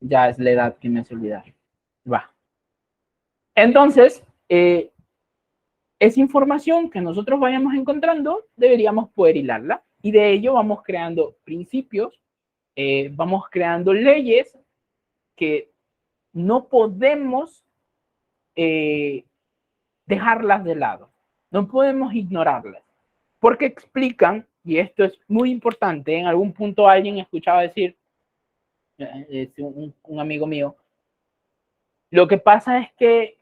Ya es la edad que me hace olvidar. Va. Entonces, esa información que nosotros vayamos encontrando, deberíamos poder hilarla. Y de ello vamos creando principios, vamos creando leyes que no podemos dejarlas de lado. No podemos ignorarlas. Porque explican, y esto es muy importante, en algún punto alguien escuchaba decir, un amigo mío, lo que pasa es que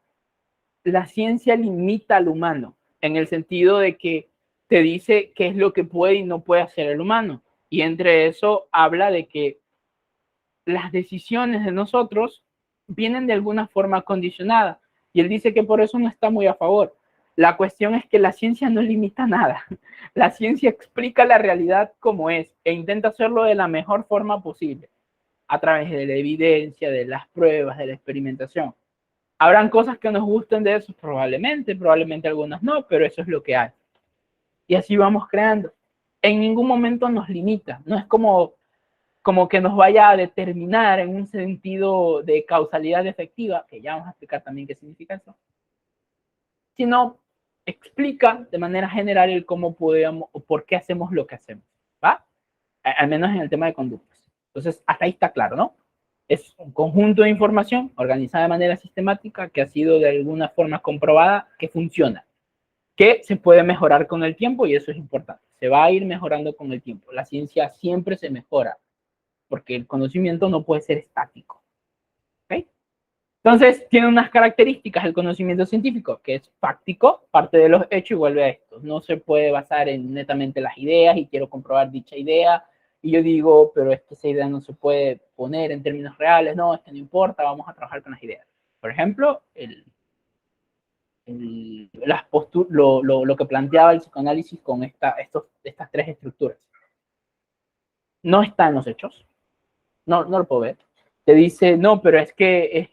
la ciencia limita al humano, en el sentido de que te dice qué es lo que puede y no puede hacer el humano. Y entre eso habla de que las decisiones de nosotros vienen de alguna forma condicionadas. Y él dice que por eso no está muy a favor. La cuestión es que la ciencia no limita nada. La ciencia explica la realidad como es e intenta hacerlo de la mejor forma posible, a través de la evidencia, de las pruebas, de la experimentación. Habrán cosas que nos gusten de eso, probablemente algunas no, pero eso es lo que hay. Y así vamos creando. En ningún momento nos limita, no es como que nos vaya a determinar en un sentido de causalidad efectiva, que ya vamos a explicar también qué significa eso, sino explica de manera general el cómo podemos o por qué hacemos lo que hacemos, ¿va? Al menos en el tema de conductas. Entonces, hasta ahí está claro, ¿no? Es un conjunto de información organizada de manera sistemática que ha sido de alguna forma comprobada que funciona, que se puede mejorar con el tiempo y eso es importante. Se va a ir mejorando con el tiempo. La ciencia siempre se mejora porque el conocimiento no puede ser estático. ¿Okay? Entonces, tiene unas características el conocimiento científico, que es fáctico, parte de los hechos y vuelve a esto. No se puede basar en netamente las ideas y quiero comprobar dicha idea y yo digo, pero es que esa idea no se puede poner en términos reales, no, es que no importa, vamos a trabajar con las ideas. Por ejemplo, lo que planteaba el psicoanálisis con estas tres estructuras. No está en los hechos, no lo puedo ver. Te dice, no, pero es que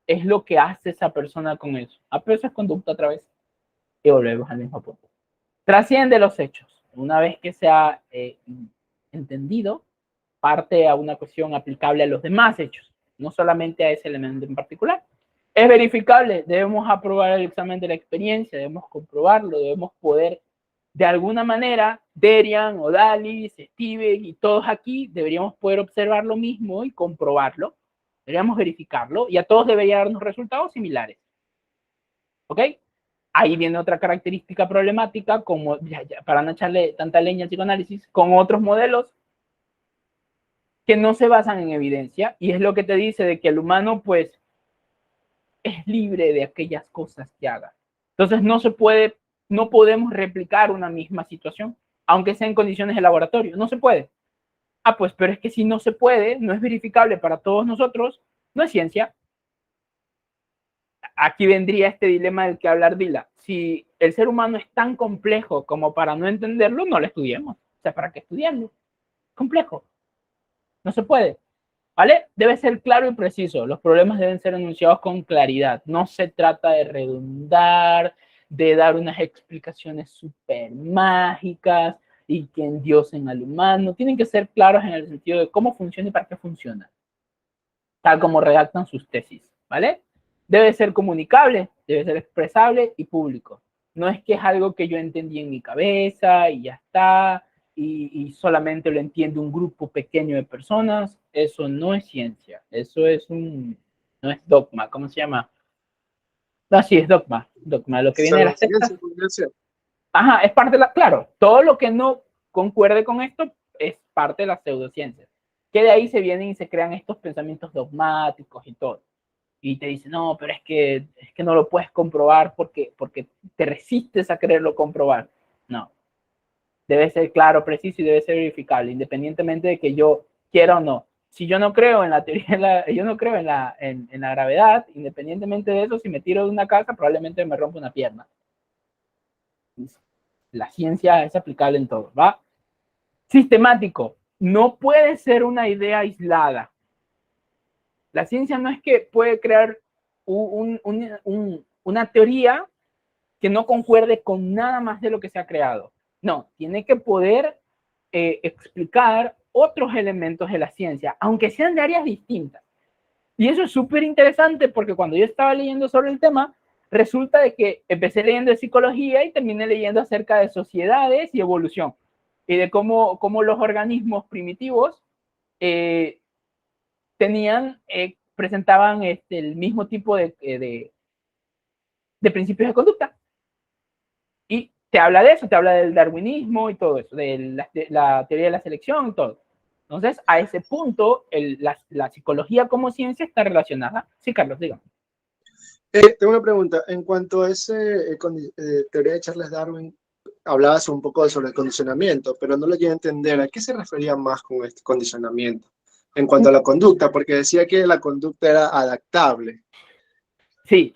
es lo que hace esa persona con eso. A pero eso es conducta otra vez. Y volvemos al mismo punto. Trasciende los hechos. Una vez que se ha entendido, parte a una cuestión aplicable a los demás hechos, no solamente a ese elemento en particular. Es verificable, debemos aprobar el examen de la experiencia, debemos comprobarlo, debemos poder, de alguna manera, Derian, Odalis, Steven y todos aquí deberíamos poder observar lo mismo y comprobarlo, deberíamos verificarlo y a todos debería darnos resultados similares. ¿Ok? Ahí viene otra característica problemática, como para no echarle tanta leña al psicoanálisis, con otros modelos que no se basan en evidencia y es lo que te dice de que el humano pues es libre de aquellas cosas que haga. Entonces no podemos replicar una misma situación, aunque sea en condiciones de laboratorio, no se puede. Ah, pues, pero es que si no se puede, no es verificable para todos nosotros, no es ciencia. Aquí vendría este dilema del que hablar Dila. Si el ser humano es tan complejo como para no entenderlo, no lo estudiemos. O sea, ¿para qué estudiarlo? Complejo. No se puede. ¿Vale? Debe ser claro y preciso. Los problemas deben ser enunciados con claridad. No se trata de redundar, de dar unas explicaciones súper mágicas y que endiosen al humano. Tienen que ser claros en el sentido de cómo funciona y para qué funciona. Tal como redactan sus tesis. ¿Vale? Debe ser comunicable, debe ser expresable y público. No es que es algo que yo entendí en mi cabeza y ya está, y solamente lo entiende un grupo pequeño de personas. Eso no es ciencia, eso es no es dogma, ¿cómo se llama? No, sí, es dogma, lo que viene de las sectas. Ajá, es parte de claro, todo lo que no concuerde con esto es parte de las pseudociencias, que de ahí se vienen y se crean estos pensamientos dogmáticos y todo. Y te dice, no, pero es que no lo puedes comprobar porque te resistes a quererlo comprobar. No, debe ser claro, preciso y debe ser verificable, independientemente de que yo quiera o no. Si yo no creo en la teoría, yo no creo en la gravedad, independientemente de eso, si me tiro de una casa, probablemente me rompa una pierna. La ciencia es aplicable en todo, ¿va? Sistemático, no puede ser una idea aislada. La ciencia no es que puede crear una teoría que no concuerde con nada más de lo que se ha creado. No, tiene que poder explicar otros elementos de la ciencia, aunque sean de áreas distintas. Y eso es súper interesante porque cuando yo estaba leyendo sobre el tema, resulta de que empecé leyendo de psicología y terminé leyendo acerca de sociedades y evolución y de cómo los organismos primitivos presentaban el mismo tipo de principios de conducta. Y te habla de eso, te habla del darwinismo y todo eso, de la teoría de la selección y todo. Entonces, a ese punto, la psicología como ciencia está relacionada. Sí, Carlos, dígame. Tengo una pregunta. En cuanto a ese teoría de Charles Darwin, hablabas un poco sobre el condicionamiento, pero no lo llegué a entender. ¿A qué se refería más con este condicionamiento? En cuanto a la conducta, porque decía que la conducta era adaptable. Sí,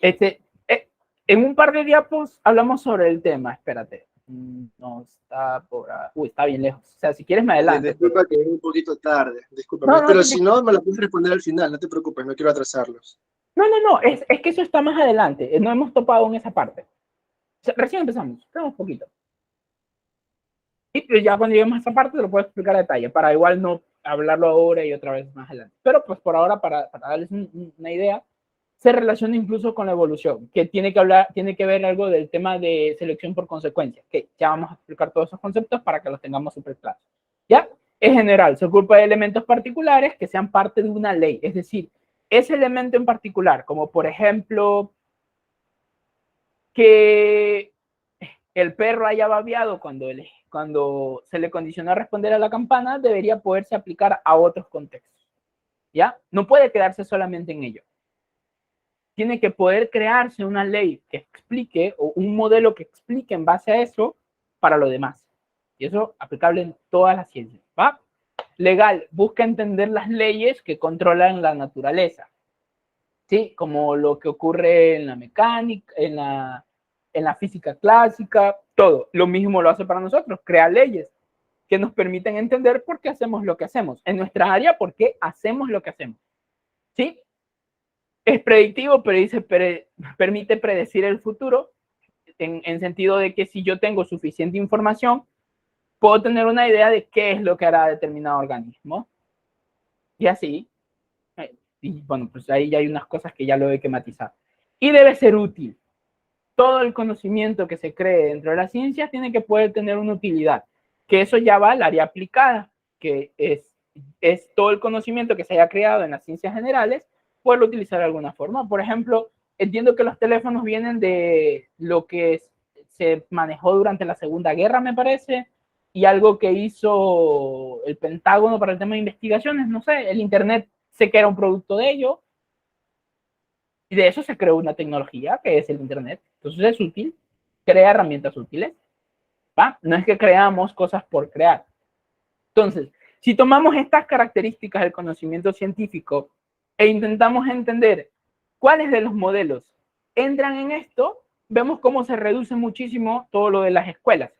en un par de diapos hablamos sobre el tema. Espérate. No está por ahí. Uy, está bien lejos. O sea, si quieres me adelanto. Disculpa que vengo un poquito tarde, No, discúlpame. no, Pero si no, me la puedes responder al final, no te preocupes, no quiero atrasarlos. no, es que eso está más adelante. No hemos topado en esa parte. O sea, recién empezamos, tenemos poquito. Y pues ya cuando lleguemos a esa parte te lo puedo explicar a detalle, para igual no hablarlo ahora y otra vez más adelante. Pero pues por ahora, para darles una idea, se relaciona incluso con la evolución, que tiene que ver algo del tema de selección por consecuencia, que ya vamos a explicar todos esos conceptos para que los tengamos súper claros. ¿Ya? En general, se ocupa de elementos particulares que sean parte de una ley, es decir, ese elemento en particular, como por ejemplo, que el perro haya babeado cuando se le condicionó a responder a la campana, debería poderse aplicar a otros contextos. ¿Ya? No puede quedarse solamente en ello. Tiene que poder crearse una ley que explique o un modelo que explique en base a eso para lo demás. Y eso aplicable en todas las ciencias. ¿Va? Legal, busca entender las leyes que controlan la naturaleza. ¿Sí? Como lo que ocurre en la mecánica, en la física clásica, todo. Lo mismo lo hace para nosotros, crea leyes que nos permiten entender por qué hacemos lo que hacemos. En nuestra área, por qué hacemos lo que hacemos. ¿Sí? Es predictivo, permite predecir el futuro en sentido de que si yo tengo suficiente información, puedo tener una idea de qué es lo que hará determinado organismo. Y así. Y bueno, pues ahí ya hay unas cosas que ya lo hay que matizar. Y debe ser útil. Todo el conocimiento que se cree dentro de la ciencia tiene que poder tener una utilidad, que eso ya va al área aplicada, que es todo el conocimiento que se haya creado en las ciencias generales, poderlo utilizar de alguna forma. Por ejemplo, entiendo que los teléfonos vienen de lo que se manejó durante la Segunda Guerra, me parece, y algo que hizo el Pentágono para el tema de investigaciones, no sé, el Internet sé que era un producto de ello, y de eso se creó una tecnología que es el Internet. Entonces es útil, crea herramientas útiles. ¿Va? No es que creamos cosas por crear. Entonces, si tomamos estas características del conocimiento científico e intentamos entender cuáles de los modelos entran en esto, vemos cómo se reduce muchísimo todo lo de las escuelas.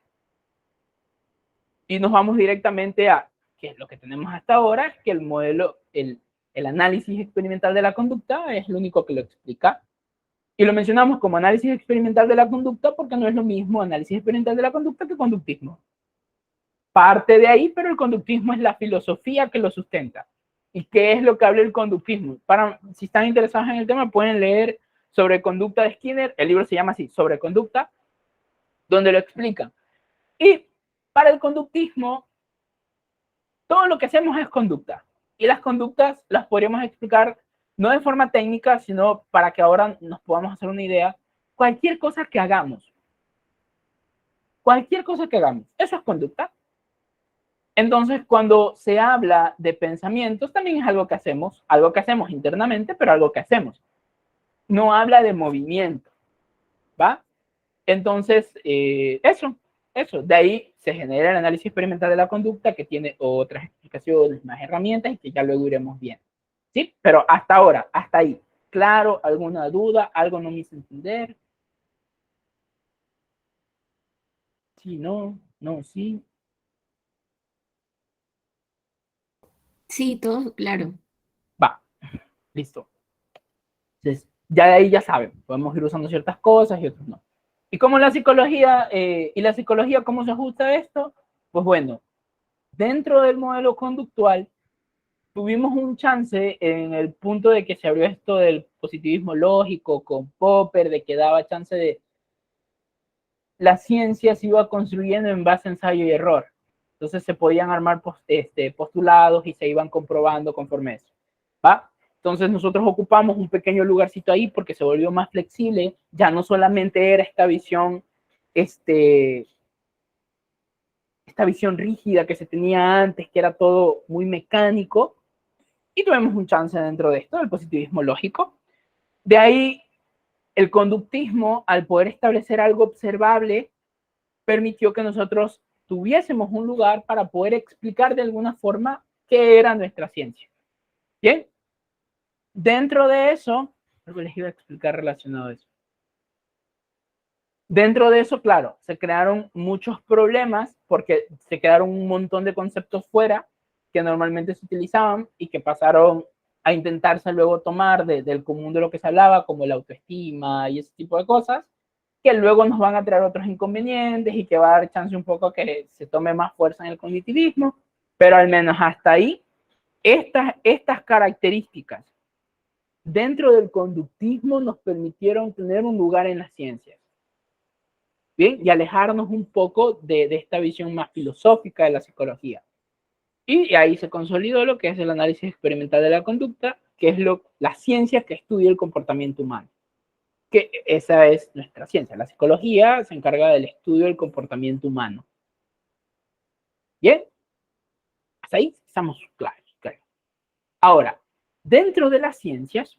Y nos vamos directamente a que lo que tenemos hasta ahora es que el modelo, el análisis experimental de la conducta es lo único que lo explica. Y lo mencionamos como análisis experimental de la conducta porque no es lo mismo análisis experimental de la conducta que conductismo. Parte de ahí, pero el conductismo es la filosofía que lo sustenta. ¿Y qué es lo que habla el conductismo? Si están interesados en el tema, pueden leer sobre conducta de Skinner, el libro se llama así, sobre conducta, donde lo explican. Y para el conductismo, todo lo que hacemos es conducta. Y las conductas las podríamos explicar no de forma técnica, sino para que ahora nos podamos hacer una idea. Cualquier cosa que hagamos, eso es conducta. Entonces, cuando se habla de pensamientos, también es algo que hacemos internamente, pero algo que hacemos. No habla de movimiento, ¿va? Entonces, eso. De ahí se genera el análisis experimental de la conducta, que tiene otras explicaciones, más herramientas, y que ya luego iremos bien. ¿Sí? Pero hasta ahora, hasta ahí. Claro, alguna duda, algo no me hizo entender. Sí, no, sí. Sí, todo claro. Va, listo. Entonces, ya de ahí ya saben, podemos ir usando ciertas cosas y otras no. ¿Y cómo la psicología, cómo se ajusta a esto? Pues bueno, dentro del modelo conductual tuvimos un chance en el punto de que se abrió esto del positivismo lógico con Popper, de que daba chance de la ciencia se iba construyendo en base a ensayo y error. Entonces se podían armar postulados y se iban comprobando conforme eso. ¿Va? Entonces nosotros ocupamos un pequeño lugarcito ahí porque se volvió más flexible. Ya no solamente era esta visión rígida que se tenía antes, que era todo muy mecánico, y tuvimos un chance dentro de esto, del positivismo lógico. De ahí, el conductismo, al poder establecer algo observable, permitió que nosotros tuviésemos un lugar para poder explicar de alguna forma qué era nuestra ciencia. Bien, dentro de eso, algo les iba a explicar relacionado a eso. Dentro de eso, claro, se crearon muchos problemas porque se quedaron un montón de conceptos fuera que normalmente se utilizaban y que pasaron a intentarse luego tomar del común de lo que se hablaba, como la autoestima y ese tipo de cosas, que luego nos van a traer otros inconvenientes y que va a dar chance un poco a que se tome más fuerza en el cognitivismo, pero al menos hasta ahí, estas características dentro del conductismo nos permitieron tener un lugar en las ciencias. Bien, y alejarnos un poco de esta visión más filosófica de la psicología. Y ahí se consolidó lo que es el análisis experimental de la conducta, que es la ciencia que estudia el comportamiento humano. Que esa es nuestra ciencia. La psicología se encarga del estudio del comportamiento humano. Bien, hasta ahí estamos claros. Ahora, dentro de las ciencias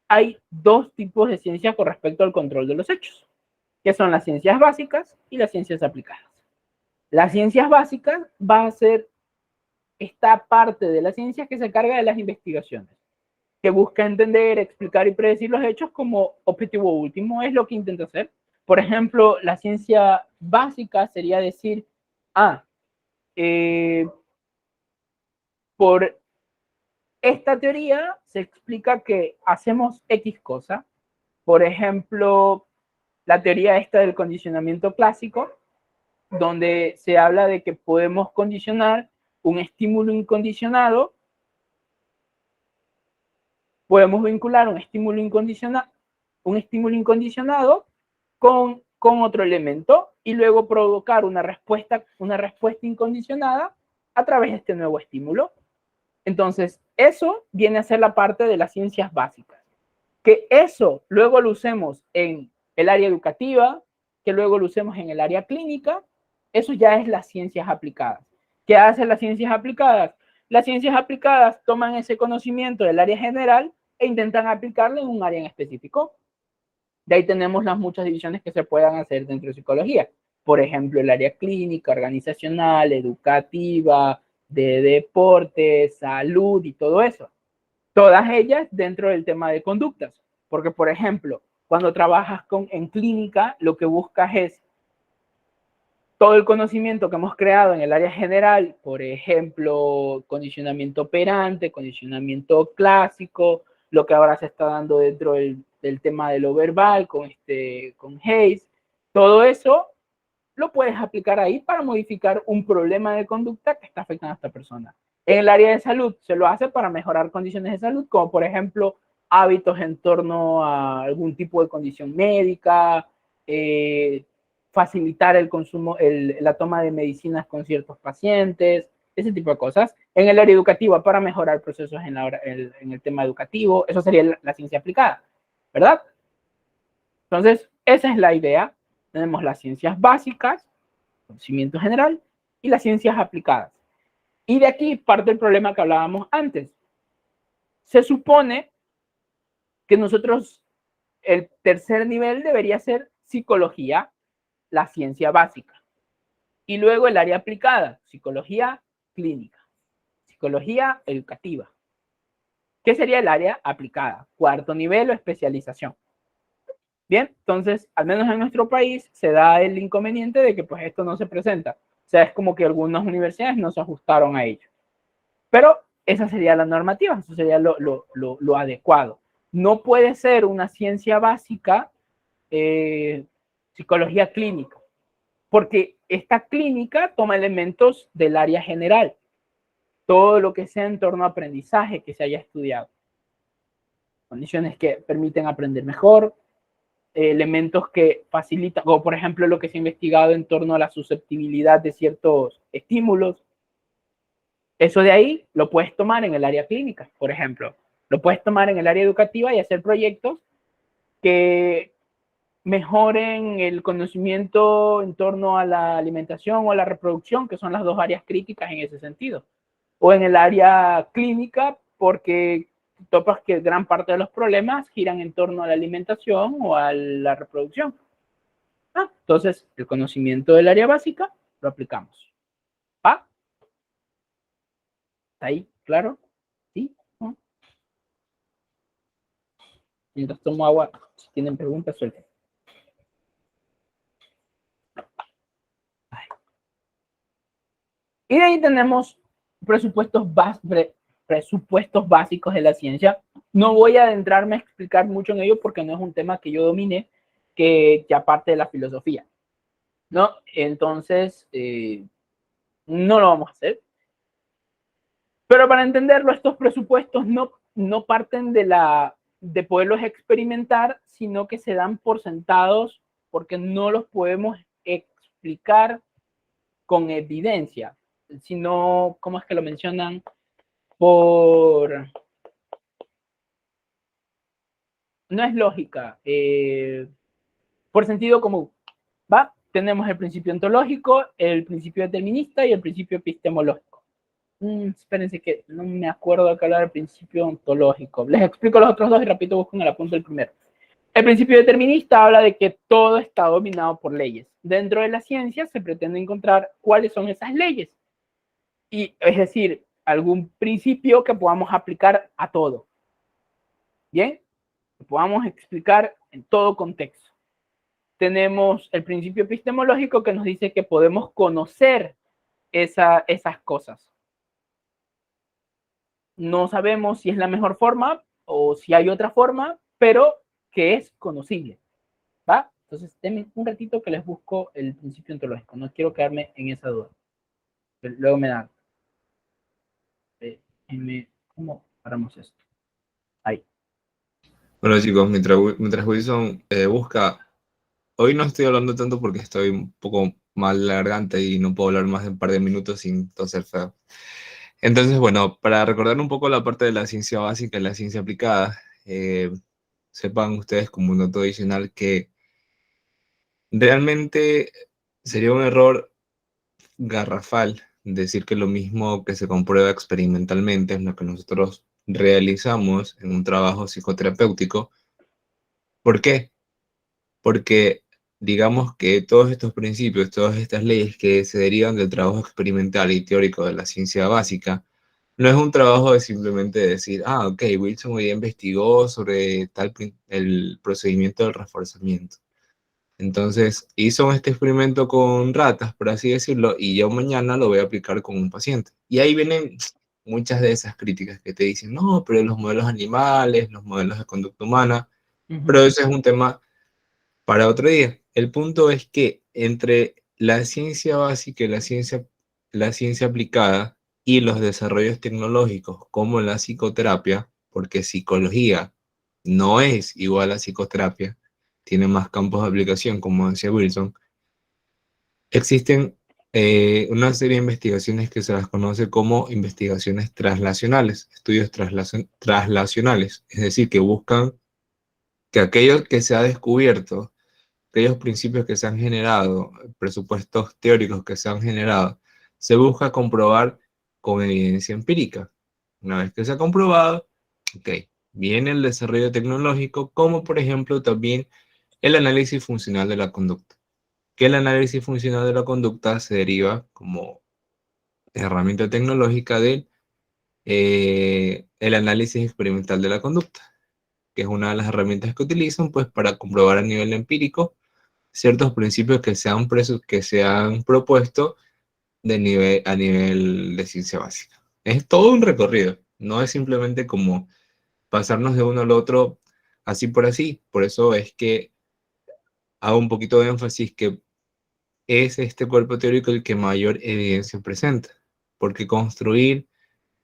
hay dos tipos de ciencias con respecto al control de los hechos, que son las ciencias básicas y las ciencias aplicadas. Las ciencias básicas va a ser esta parte de la ciencia que se carga de las investigaciones, que busca entender, explicar y predecir los hechos como objetivo último, es lo que intenta hacer. Por ejemplo, la ciencia básica sería decir, por esta teoría se explica que hacemos X cosa. Por ejemplo, la teoría esta del condicionamiento clásico, donde se habla de que podemos condicionar un estímulo incondicionado, podemos vincular un estímulo incondicionado con otro elemento y luego provocar una respuesta incondicionada a través de este nuevo estímulo. Entonces, eso viene a ser la parte de las ciencias básicas. Que eso luego lo usemos en el área educativa, que luego lo usemos en el área clínica, eso ya es las ciencias aplicadas. ¿Qué hacen las ciencias aplicadas? Las ciencias aplicadas toman ese conocimiento del área general e intentan aplicarlo en un área en específico. De ahí tenemos las muchas divisiones que se puedan hacer dentro de psicología. Por ejemplo, el área clínica, organizacional, educativa, de deporte, salud y todo eso. Todas ellas dentro del tema de conductas. Porque, por ejemplo, cuando trabajas en clínica, lo que buscas es todo el conocimiento que hemos creado en el área general, por ejemplo, condicionamiento operante, condicionamiento clásico, lo que ahora se está dando dentro del tema de lo verbal con Hayes, todo eso lo puedes aplicar ahí para modificar un problema de conducta que está afectando a esta persona. En el área de salud se lo hace para mejorar condiciones de salud, como por ejemplo hábitos en torno a algún tipo de condición médica, facilitar el consumo, la toma de medicinas con ciertos pacientes, ese tipo de cosas. En el área educativa para mejorar procesos en el tema educativo, eso sería la ciencia aplicada, ¿verdad? Entonces, esa es la idea. Tenemos las ciencias básicas, conocimiento general, y las ciencias aplicadas. Y de aquí parte el problema que hablábamos antes. Se supone que nosotros, el tercer nivel debería ser psicología, la ciencia básica. Y luego el área aplicada, psicología clínica, psicología educativa. ¿Qué sería el área aplicada? Cuarto nivel o especialización. Bien, entonces, al menos en nuestro país se da el inconveniente de que pues esto no se presenta. O sea, es como que algunas universidades no se ajustaron a ello. Pero esa sería la normativa, eso sería lo adecuado. No puede ser una ciencia básica psicología clínica, porque esta clínica toma elementos del área general. todo lo que sea en torno a aprendizaje que se haya estudiado. Condiciones que permiten aprender mejor, elementos que facilitan, como por ejemplo lo que se ha investigado en torno a la susceptibilidad de ciertos estímulos. Eso de ahí lo puedes tomar en el área clínica, por ejemplo. Lo puedes tomar en el área educativa y hacer proyectos que mejoren el conocimiento en torno a la alimentación o a la reproducción, que son las dos áreas críticas en ese sentido. O en el área clínica, porque topas que gran parte de los problemas giran en torno a la alimentación o a la reproducción. Entonces, el conocimiento del área básica lo aplicamos. ¿Va? ¿Está ahí? ¿Claro? ¿Sí? ¿No? Mientras tomo agua, si tienen preguntas, suelten. Y de ahí tenemos presupuestos básicos de la ciencia. No voy a adentrarme a explicar mucho en ello porque no es un tema que yo domine, que ya parte de la filosofía, ¿no? Entonces, no lo vamos a hacer. Pero para entenderlo, estos presupuestos no parten de poderlos experimentar, sino que se dan por sentados porque no los podemos explicar con evidencia, sino, ¿cómo es que lo mencionan? No es lógica, por sentido común, ¿va? Tenemos el principio ontológico, el principio determinista y el principio epistemológico. Espérense que no me acuerdo de qué hablar del principio ontológico. Les explico los otros dos y rapidito busco en el apunte el primero. El principio determinista habla de que todo está dominado por leyes. Dentro de la ciencia se pretende encontrar cuáles son esas leyes. Y es decir, algún principio que podamos aplicar a todo. ¿Bien? Que podamos explicar en todo contexto. Tenemos el principio epistemológico que nos dice que podemos conocer esas cosas. No sabemos si es la mejor forma o si hay otra forma, pero que es conocible. ¿Va? Entonces, denme un ratito que les busco el principio ontológico. No quiero quedarme en esa duda. Luego me dan. ¿Cómo paramos esto? Ahí. Bueno, chicos, mientras Wilson busca, hoy no estoy hablando tanto porque estoy un poco mal de la garganta y no puedo hablar más de un par de minutos sin toser feo. Entonces, bueno, para recordar un poco la parte de la ciencia básica y la ciencia aplicada, sepan ustedes como un dato adicional que realmente sería un error garrafal decir que lo mismo que se comprueba experimentalmente es lo que nosotros realizamos en un trabajo psicoterapéutico. ¿Por qué? Porque digamos que todos estos principios, todas estas leyes que se derivan del trabajo experimental y teórico de la ciencia básica, no es un trabajo de simplemente decir, ok, Wilson hoy día investigó sobre el procedimiento del reforzamiento. Entonces, hizo este experimento con ratas, por así decirlo, y yo mañana lo voy a aplicar con un paciente. Y ahí vienen muchas de esas críticas que te dicen, no, pero los modelos animales, los modelos de conducta humana, pero ese es un tema para otro día. El punto es que entre la ciencia básica y la ciencia aplicada y los desarrollos tecnológicos como la psicoterapia, porque psicología no es igual a psicoterapia, tiene más campos de aplicación, como decía Wilson, existen una serie de investigaciones que se las conoce como investigaciones translacionales, estudios translacionales, es decir, que buscan que aquello que se ha descubierto, aquellos principios que se han generado, presupuestos teóricos que se han generado, se busca comprobar con evidencia empírica. Una vez que se ha comprobado, ok, viene el desarrollo tecnológico, como por ejemplo también el análisis funcional de la conducta. Que el análisis funcional de la conducta se deriva como herramienta tecnológica del el análisis experimental de la conducta, que es una de las herramientas que utilizan pues para comprobar a nivel empírico ciertos principios que se han propuesto a nivel de ciencia básica. Es todo un recorrido, no es simplemente como pasarnos de uno al otro así por así. Por eso es que hago un poquito de énfasis que es este cuerpo teórico el que mayor evidencia presenta, porque construir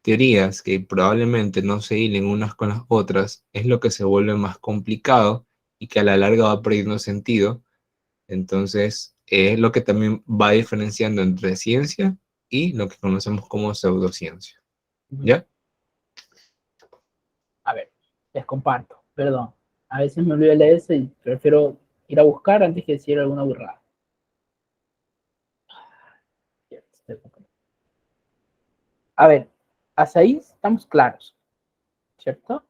teorías que probablemente no se hilen unas con las otras es lo que se vuelve más complicado y que a la larga va perdiendo sentido. Entonces, es lo que también va diferenciando entre ciencia y lo que conocemos como pseudociencia. ¿Ya? A ver, les comparto, perdón. A veces me olvido de leer eso y prefiero ir a buscar antes que decir alguna burrada. A ver, hasta ahí estamos claros, ¿cierto?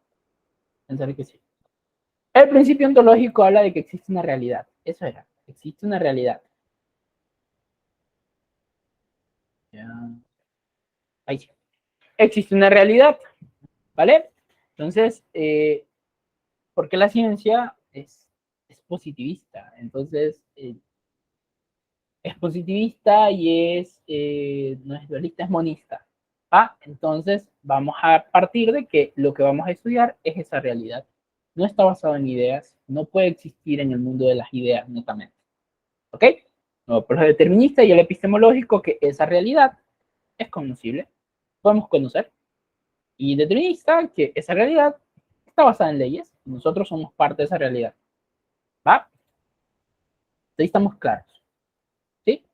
Pensaré que sí. El principio ontológico habla de que existe una realidad. Eso era, existe una realidad. Ya. Ahí sí. Existe una realidad, ¿vale? Entonces, porque la ciencia es positivista. Entonces, es positivista y no es dualista, es monista. ¿Ah? Entonces, vamos a partir de que lo que vamos a estudiar es esa realidad. No está basado en ideas, no puede existir en el mundo de las ideas netamente. ¿Ok? No, por lo determinista y el epistemológico, que esa realidad es conocible, podemos conocer. Y determinista, que esa realidad está basada en leyes, nosotros somos parte de esa realidad. ¿Va? Ahí estamos claros. ¿Sí?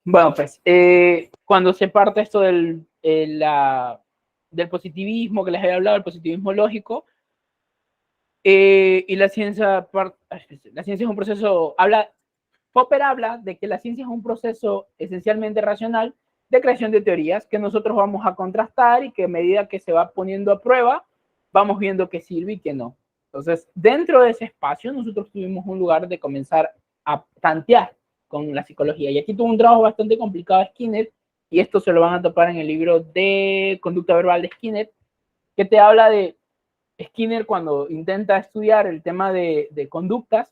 Bueno, pues cuando se parte esto del positivismo, que les había hablado, el positivismo lógico, y la ciencia es un proceso, Popper habla de que la ciencia es un proceso esencialmente racional de creación de teorías que nosotros vamos a contrastar y que a medida que se va poniendo a prueba, vamos viendo que sirve y que no. Entonces, dentro de ese espacio, nosotros tuvimos un lugar de comenzar a tantear con la psicología. Y aquí tuvo un trabajo bastante complicado Skinner, y esto se lo van a topar en el libro de Conducta Verbal de Skinner, que te habla de Skinner cuando intenta estudiar el tema de conductas,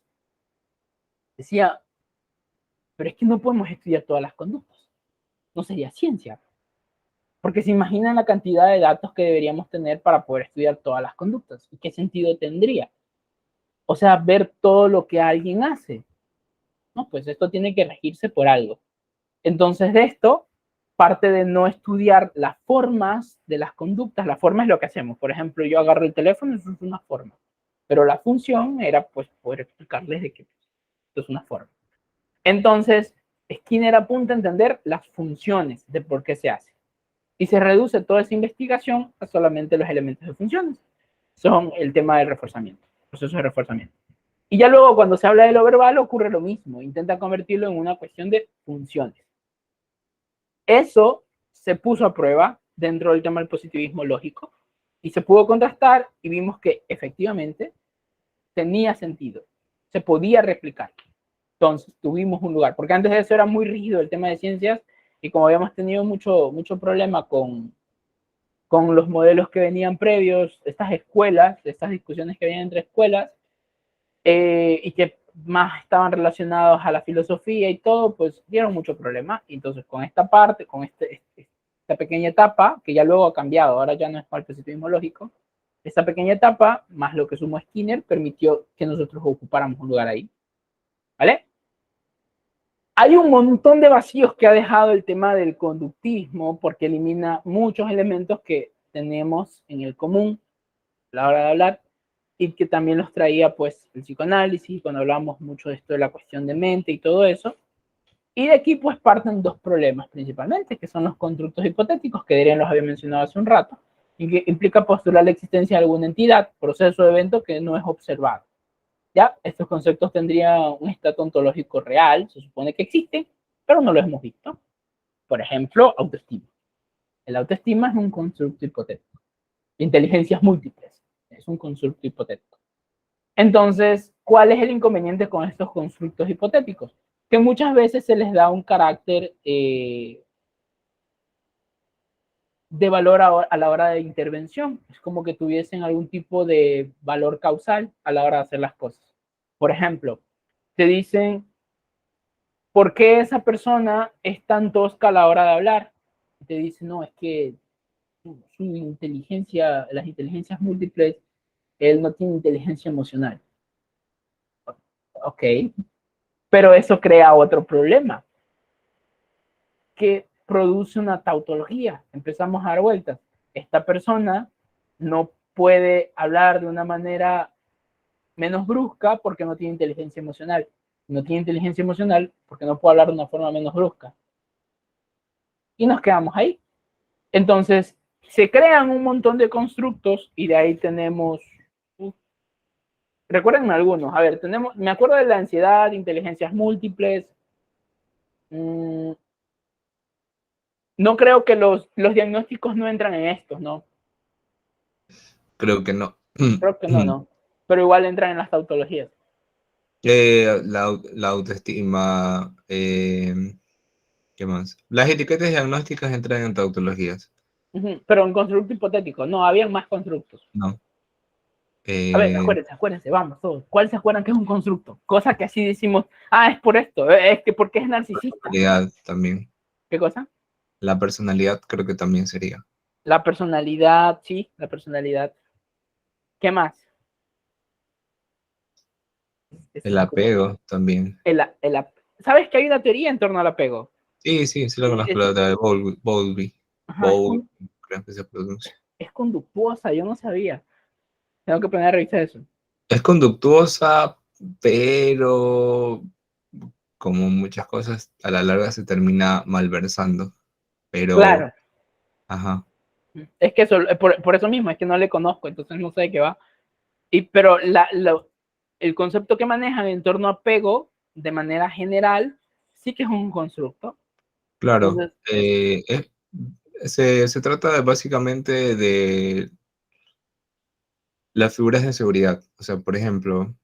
decía, pero es que no podemos estudiar todas las conductas. No sería ciencia. Porque se imaginan la cantidad de datos que deberíamos tener para poder estudiar todas las conductas. ¿Y qué sentido tendría? O sea, ver todo lo que alguien hace. No, pues esto tiene que regirse por algo. Entonces, de esto parte de no estudiar las formas de las conductas. La forma es lo que hacemos. Por ejemplo, yo agarro el teléfono, eso es una forma. Pero la función era pues poder explicarles de que esto es una forma. Entonces, Skinner apunta a entender las funciones de por qué se hace. Y se reduce toda esa investigación a solamente los elementos de funciones. Son el tema del reforzamiento, proceso de reforzamiento. Y ya luego cuando se habla de lo verbal ocurre lo mismo, intenta convertirlo en una cuestión de funciones. Eso se puso a prueba dentro del tema del positivismo lógico y se pudo contrastar y vimos que efectivamente tenía sentido, se podía replicar. Entonces tuvimos un lugar, porque antes de eso era muy rígido el tema de ciencias y como habíamos tenido mucho problema con los modelos que venían previos, estas escuelas, estas discusiones que habían entre escuelas, y que más estaban relacionados a la filosofía y todo, pues dieron mucho problema. Y entonces con esta parte, con esta pequeña etapa, que ya luego ha cambiado, ahora ya no es para el positivismo lógico, esta pequeña etapa, más lo que sumó Skinner, permitió que nosotros ocupáramos un lugar ahí. ¿Vale? Hay un montón de vacíos que ha dejado el tema del conductismo porque elimina muchos elementos que tenemos en el común a la hora de hablar y que también los traía pues el psicoanálisis cuando hablamos mucho de esto de la cuestión de mente y todo eso. Y de aquí pues parten dos problemas principalmente, que son los constructos hipotéticos, que Derrida los había mencionado hace un rato, y que implica postular la existencia de alguna entidad, proceso o evento que no es observado. ¿Ya? Estos conceptos tendrían un estatus ontológico real, se supone que existen, pero no lo hemos visto. Por ejemplo, autoestima. El autoestima es un constructo hipotético. Inteligencias múltiples es un constructo hipotético. Entonces, ¿cuál es el inconveniente con estos constructos hipotéticos? Que muchas veces se les da un carácter de valor a la hora de intervención. Es como que tuviesen algún tipo de valor causal a la hora de hacer las cosas. Por ejemplo, te dicen, ¿por qué esa persona es tan tosca a la hora de hablar? Y te dicen, no, es que su inteligencia, las inteligencias múltiples, él no tiene inteligencia emocional. Ok, pero eso crea otro problema. Que produce una tautología. Empezamos a dar vueltas. Esta persona no puede hablar de una manera menos brusca porque no tiene inteligencia emocional. No tiene inteligencia emocional porque no puede hablar de una forma menos brusca. Y nos quedamos ahí. Entonces, se crean un montón de constructos y de ahí tenemos... Recuérdenme algunos. A ver, me acuerdo de la ansiedad, inteligencias múltiples. No creo que los diagnósticos no entran en estos, ¿no? Creo que no. Creo que no. Pero igual entran en las tautologías. La autoestima, ¿qué más? Las etiquetas diagnósticas entran en tautologías, Pero en constructo hipotético. No, habían más constructos. ¿no? A ver, acuérdense, vamos todos. ¿Cuál se acuerdan que es un constructo? Cosa que así decimos, es por esto, es que porque es narcisista. Personalidad también. ¿Qué cosa? La personalidad creo que también sería. La personalidad, sí, la personalidad. ¿Qué más? El apego también. ¿Sabes que hay una teoría en torno al apego? Sí, lo conozco, la de Bowlby. Bowl, creo que se pronuncia. Es conductuosa, yo no sabía. Tengo que poner a revisar eso. Es conductuosa, pero como muchas cosas, a la larga se termina malversando. Pero, claro. Ajá. Es que eso, por eso mismo, es que no le conozco, entonces no sé de qué va. Pero el concepto que manejan en torno a apego, de manera general, sí que es un constructo. Claro. Entonces, se trata básicamente de las figuras de seguridad. O sea, por ejemplo,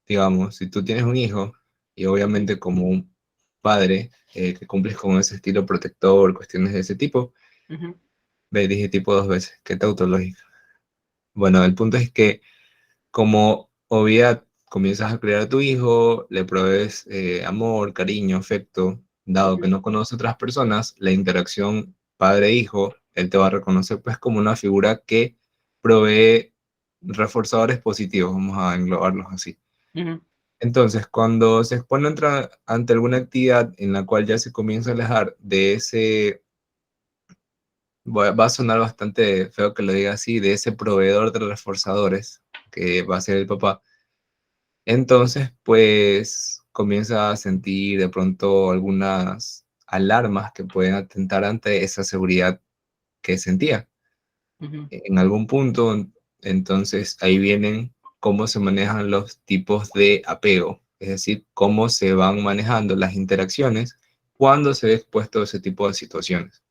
digamos, si tú tienes un hijo y obviamente como un padre que cumples con ese estilo protector, cuestiones de ese tipo, dije tipo 2 veces, qué tautológica. Bueno, el punto es que como obviedad comienzas a criar a tu hijo, le provees amor, cariño, afecto, dado que no conoce a otras personas, la interacción padre-hijo, él te va a reconocer pues como una figura que provee reforzadores positivos, vamos a englobarlos así. Entonces, cuando se expone ante alguna actividad en la cual ya se comienza a alejar de ese, va a sonar bastante feo que lo diga así, de ese proveedor de reforzadores, que va a ser el papá, entonces pues comienza a sentir de pronto algunas alarmas que pueden atentar ante esa seguridad que sentía. En algún punto, entonces ahí vienen cómo se manejan los tipos de apego, es decir, cómo se van manejando las interacciones cuando se ve expuesto a ese tipo de situaciones.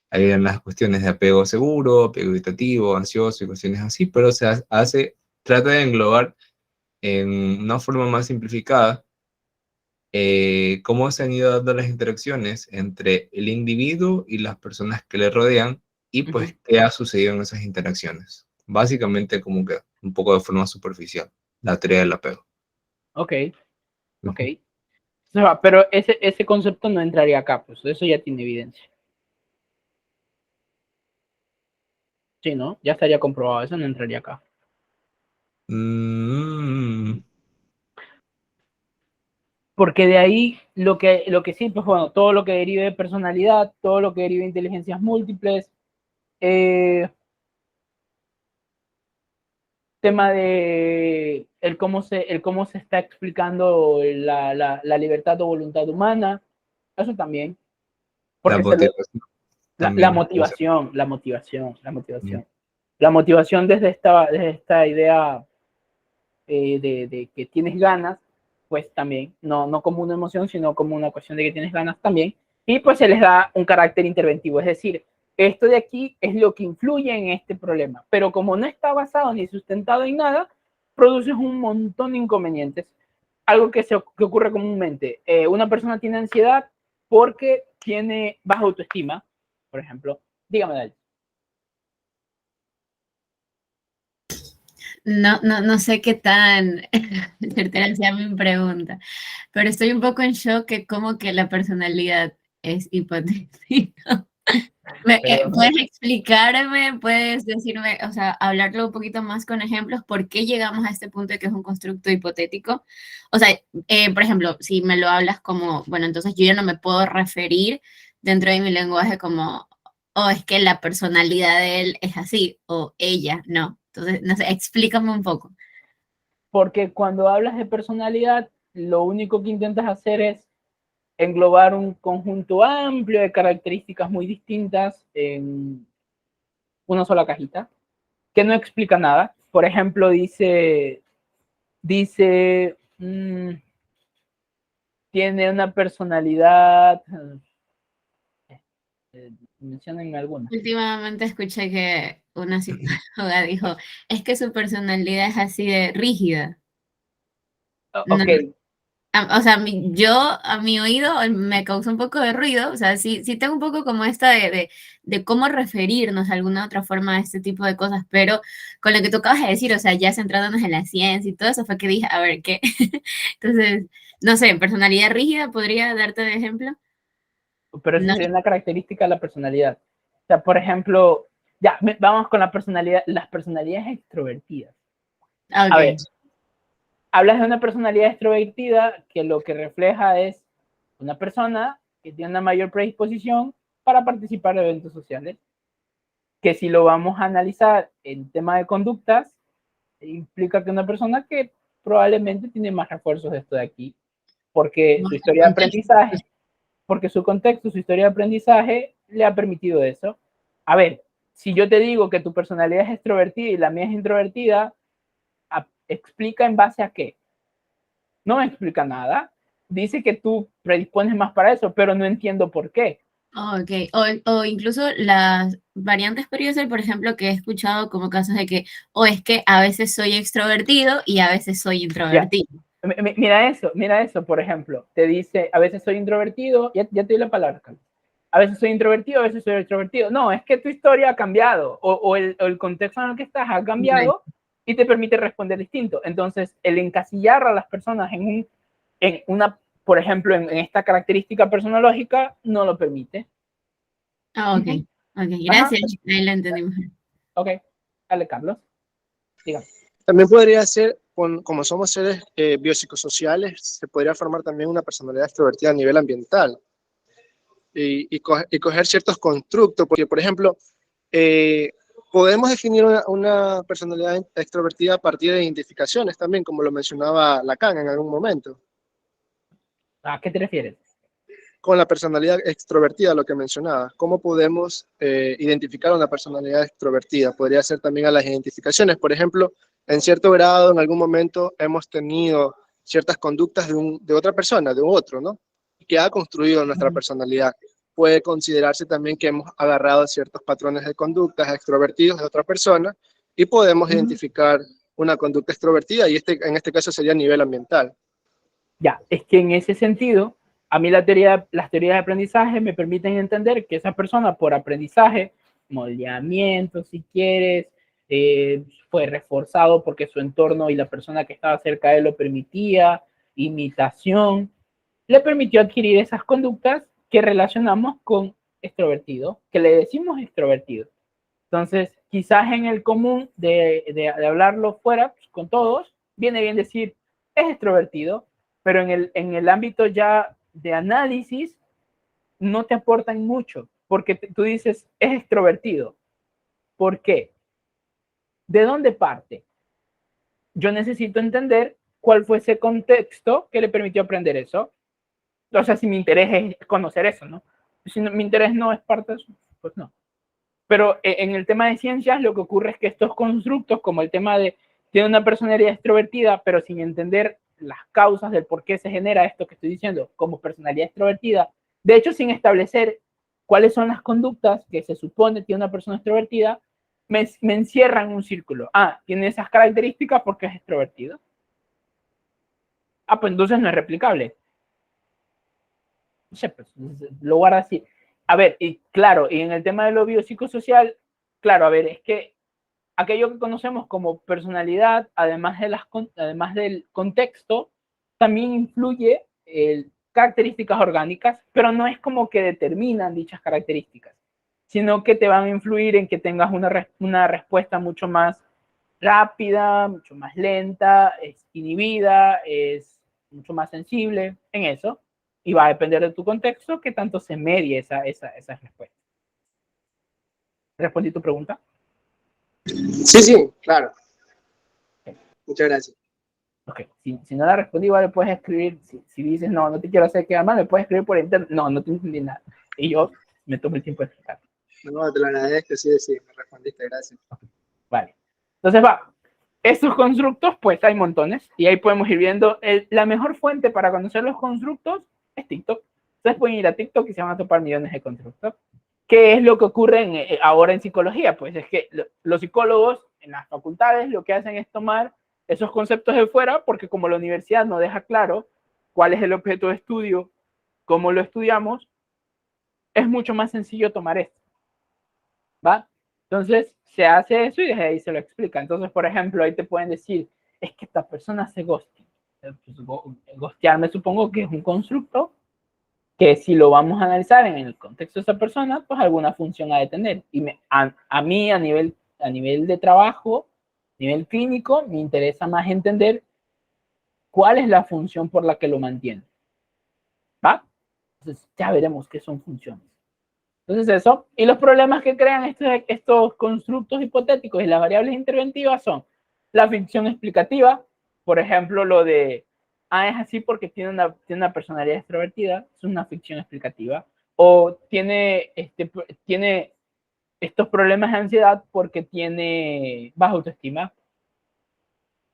Ahí vienen las cuestiones de apego seguro, apego evitativo, ansioso y cuestiones así, pero trata de englobar en una forma más simplificada cómo se han ido dando las interacciones entre el individuo y las personas que le rodean y pues qué ha sucedido en esas interacciones. Básicamente como que un poco de forma superficial, la teoría del apego. Ok. Pero ese concepto no entraría acá, pues eso ya tiene evidencia. Sí, ¿no? Ya estaría comprobado, eso no entraría acá. Porque de ahí lo que sí, pues bueno, todo lo que derive de personalidad, todo lo que derive de inteligencias múltiples, tema de el cómo se está explicando la libertad o voluntad humana, eso también. Porque la motivación desde esta idea de que tienes ganas, pues también, no como una emoción, sino como una cuestión de que tienes ganas también, y pues se les da un carácter interventivo, es decir, esto de aquí es lo que influye en este problema, pero como no está basado ni sustentado en nada, produces un montón de inconvenientes. Algo que ocurre comúnmente, una persona tiene ansiedad porque tiene baja autoestima, por ejemplo. Dígame, Dali. No sé qué tan certera sea mi pregunta, pero estoy un poco en shock que como que la personalidad es hipotética. ¿Puedes explicarme, puedes decirme, o sea, hablarlo un poquito más con ejemplos, por qué llegamos a este punto de que es un constructo hipotético? O sea, por ejemplo, si me lo hablas como, bueno, entonces yo ya no me puedo referir dentro de mi lenguaje como, o es que la personalidad de él es así, o ella, no. Entonces, no sé, explícame un poco. Porque cuando hablas de personalidad, lo único que intentas hacer es englobar un conjunto amplio de características muy distintas en una sola cajita, que no explica nada. Por ejemplo, dice tiene una personalidad, mencionen alguna. Últimamente escuché que una psicóloga dijo, es que su personalidad es así de rígida. No, Ok, o sea, a mi oído me causa un poco de ruido, o sea, sí, sí tengo un poco como esta de cómo referirnos de alguna otra forma a este tipo de cosas, pero con lo que tú acabas de decir, o sea, ya centrándonos en la ciencia y todo eso, fue que dije, a ver, ¿qué? Entonces, no sé, personalidad rígida, ¿podría darte de ejemplo? pero esa No, sería una característica de la personalidad. O sea, por ejemplo, ya, vamos con la personalidad, las personalidades extrovertidas. A ver, ok. hablas de una personalidad extrovertida que lo que refleja es una persona que tiene una mayor predisposición para participar de eventos sociales, que si lo vamos a analizar en tema de conductas, implica que una persona que probablemente tiene más refuerzos de esto de aquí, porque su historia de aprendizaje, porque su contexto, su historia de aprendizaje le ha permitido eso. A ver, si yo te digo que tu personalidad es extrovertida y la mía es introvertida, explica en base a qué. No me explica nada. Dice que tú predispones más para eso, pero no entiendo por qué. Ok, o incluso las variantes podría ser, por ejemplo, que he escuchado como casos de que, o es que a veces soy extrovertido y a veces soy Ya. introvertido. Mira eso, por ejemplo. Te dice, a veces soy introvertido, ya te di la palabra, Carlos. A veces soy introvertido, a veces soy extrovertido. No, es que tu historia ha cambiado o el contexto en el que estás ha cambiado y te permite responder distinto. Entonces, el encasillar a las personas en una, por ejemplo, en esta característica personológica, no lo permite. Ah, ok, ok, Ajá, gracias, ahí lo entendí mejor. ok. Dale, Carlos. Diga. También podría ser, como somos seres biopsicosociales, se podría formar también una personalidad extrovertida a nivel ambiental y coger ciertos constructos, porque por ejemplo, eh, podemos definir una personalidad extrovertida a partir de identificaciones también, como lo mencionaba Lacan en algún momento. ¿A qué te refieres? Con la personalidad extrovertida, lo que mencionaba, ¿cómo podemos identificar una personalidad extrovertida? Podría ser también a las identificaciones, por ejemplo, en cierto grado, en algún momento hemos tenido ciertas conductas de otra persona, de otro, ¿no? Que ha construido nuestra personalidad. Puede considerarse también que hemos agarrado ciertos patrones de conductas extrovertidos de otra persona y podemos identificar una conducta extrovertida y en este caso sería a nivel ambiental. Ya, es que en ese sentido, a mí las teorías de aprendizaje me permiten entender que esa persona por aprendizaje, moldeamiento, si quieres, fue reforzado porque su entorno y la persona que estaba cerca de él lo permitía, imitación, le permitió adquirir esas conductas que relacionamos con extrovertido, que le decimos extrovertido. Entonces, quizás en el común de hablarlo fuera pues, con todos, viene bien decir es extrovertido, pero en el ámbito ya de análisis no te aportan mucho, porque tú dices es extrovertido. ¿Por qué? ¿De dónde parte? Yo necesito entender cuál fue ese contexto que le permitió aprender eso. O sea, si mi interés es conocer eso, ¿no? Si no, mi interés no es parte de eso, pues no. Pero en el tema de ciencias lo que ocurre es que estos constructos, como el tema de tiene una personalidad extrovertida, pero sin entender las causas del por qué se genera esto que estoy diciendo como personalidad extrovertida, de hecho sin establecer cuáles son las conductas que se supone tiene una persona extrovertida, me encierran en un círculo. Ah, tiene esas características porque es extrovertido. Ah, pues entonces no es replicable. No sé, pues, lo guarda así. A ver, y claro, y en el tema de lo biopsicosocial, claro, a ver, es que aquello que conocemos como personalidad, además del contexto, también influye características orgánicas, pero no es como que determinan dichas características, sino que te van a influir en que tengas una respuesta mucho más rápida, mucho más lenta, es inhibida, es mucho más sensible en eso. y va a depender de tu contexto que tanto se medie esa respuesta. ¿Respondí tu pregunta? Sí, sí, claro. Muchas gracias. Ok, si no la respondí, vale, puedes escribir, si dices, no te quiero hacer quedar mal, me puedes escribir por internet, no te entendí nada. Y yo me tomo el tiempo de explicar. No, te lo agradezco, sí, sí, me respondiste, gracias. Vale. Entonces va, estos constructos, pues hay montones, y ahí podemos ir viendo, la mejor fuente para conocer los constructos es TikTok. Ustedes pueden ir a TikTok y se van a topar millones de constructos. ¿Qué es lo que ocurre ahora en psicología? Pues es que los psicólogos en las facultades lo que hacen es tomar esos conceptos de fuera, porque como la universidad no deja claro cuál es el objeto de estudio, cómo lo estudiamos, es mucho más sencillo tomar esto. ¿Va? Entonces se hace eso y desde ahí se lo explica. Entonces, por ejemplo, ahí te pueden decir, es que esta persona hace ghosting. Pues, ghostear me supongo que es un constructo que si lo vamos a analizar en el contexto de esa persona, pues alguna función ha de tener. Y a mí a nivel de trabajo, a nivel clínico, me interesa más entender cuál es la función por la que lo mantiene. ¿Va? Entonces ya veremos qué son funciones. Entonces eso, y los problemas que crean estos constructos hipotéticos y las variables interventivas son la ficción explicativa, por ejemplo, lo de, es así porque tiene una personalidad extrovertida, es una ficción explicativa, o tiene estos problemas de ansiedad porque tiene baja autoestima.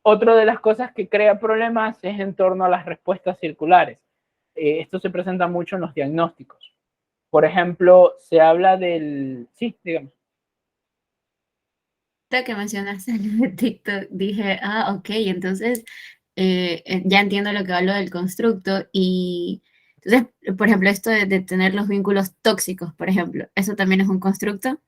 Otra de las cosas que crea problemas es en torno a las respuestas circulares. Esto se presenta mucho en los diagnósticos. Por ejemplo, se habla del... Sí, digamos. Que mencionaste de TikTok, dije, ok, entonces ya entiendo lo que hablo del constructo y entonces, por ejemplo, esto de tener los vínculos tóxicos, por ejemplo, ¿eso también es un constructo?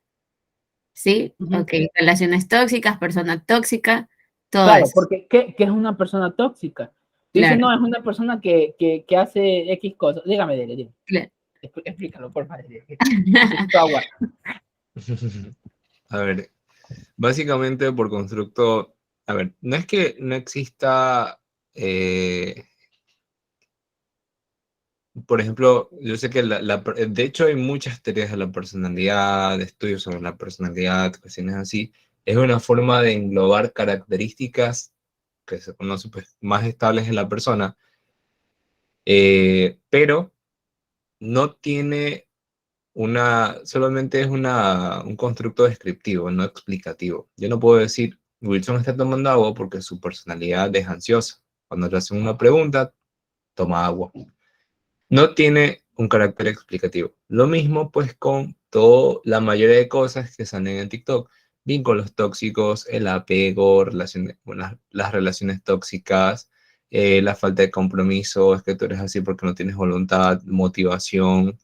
¿Sí? Ok, relaciones tóxicas, persona tóxica, todo Claro, eso. porque ¿qué es una persona tóxica? Dice, Claro, no, es una persona que hace X cosas. Dígame, dile. claro. Explícalo, por favor. Necesito agua. A ver, básicamente por constructo, a ver, no es que no exista, por ejemplo, yo sé que de hecho hay muchas teorías de la personalidad, de estudios sobre la personalidad, cuestiones así. Es una forma de englobar características que se conocen pues, más estables en la persona, pero no tiene solamente es un constructo descriptivo, no explicativo. Yo no puedo decir, Wilson está tomando agua porque su personalidad es ansiosa. Cuando le hacen una pregunta, toma agua. No tiene un carácter explicativo. Lo mismo pues con la mayoría de cosas que salen en TikTok. Vínculos tóxicos, el apego, las relaciones tóxicas, la falta de compromiso, es que tú eres así porque no tienes voluntad, motivación.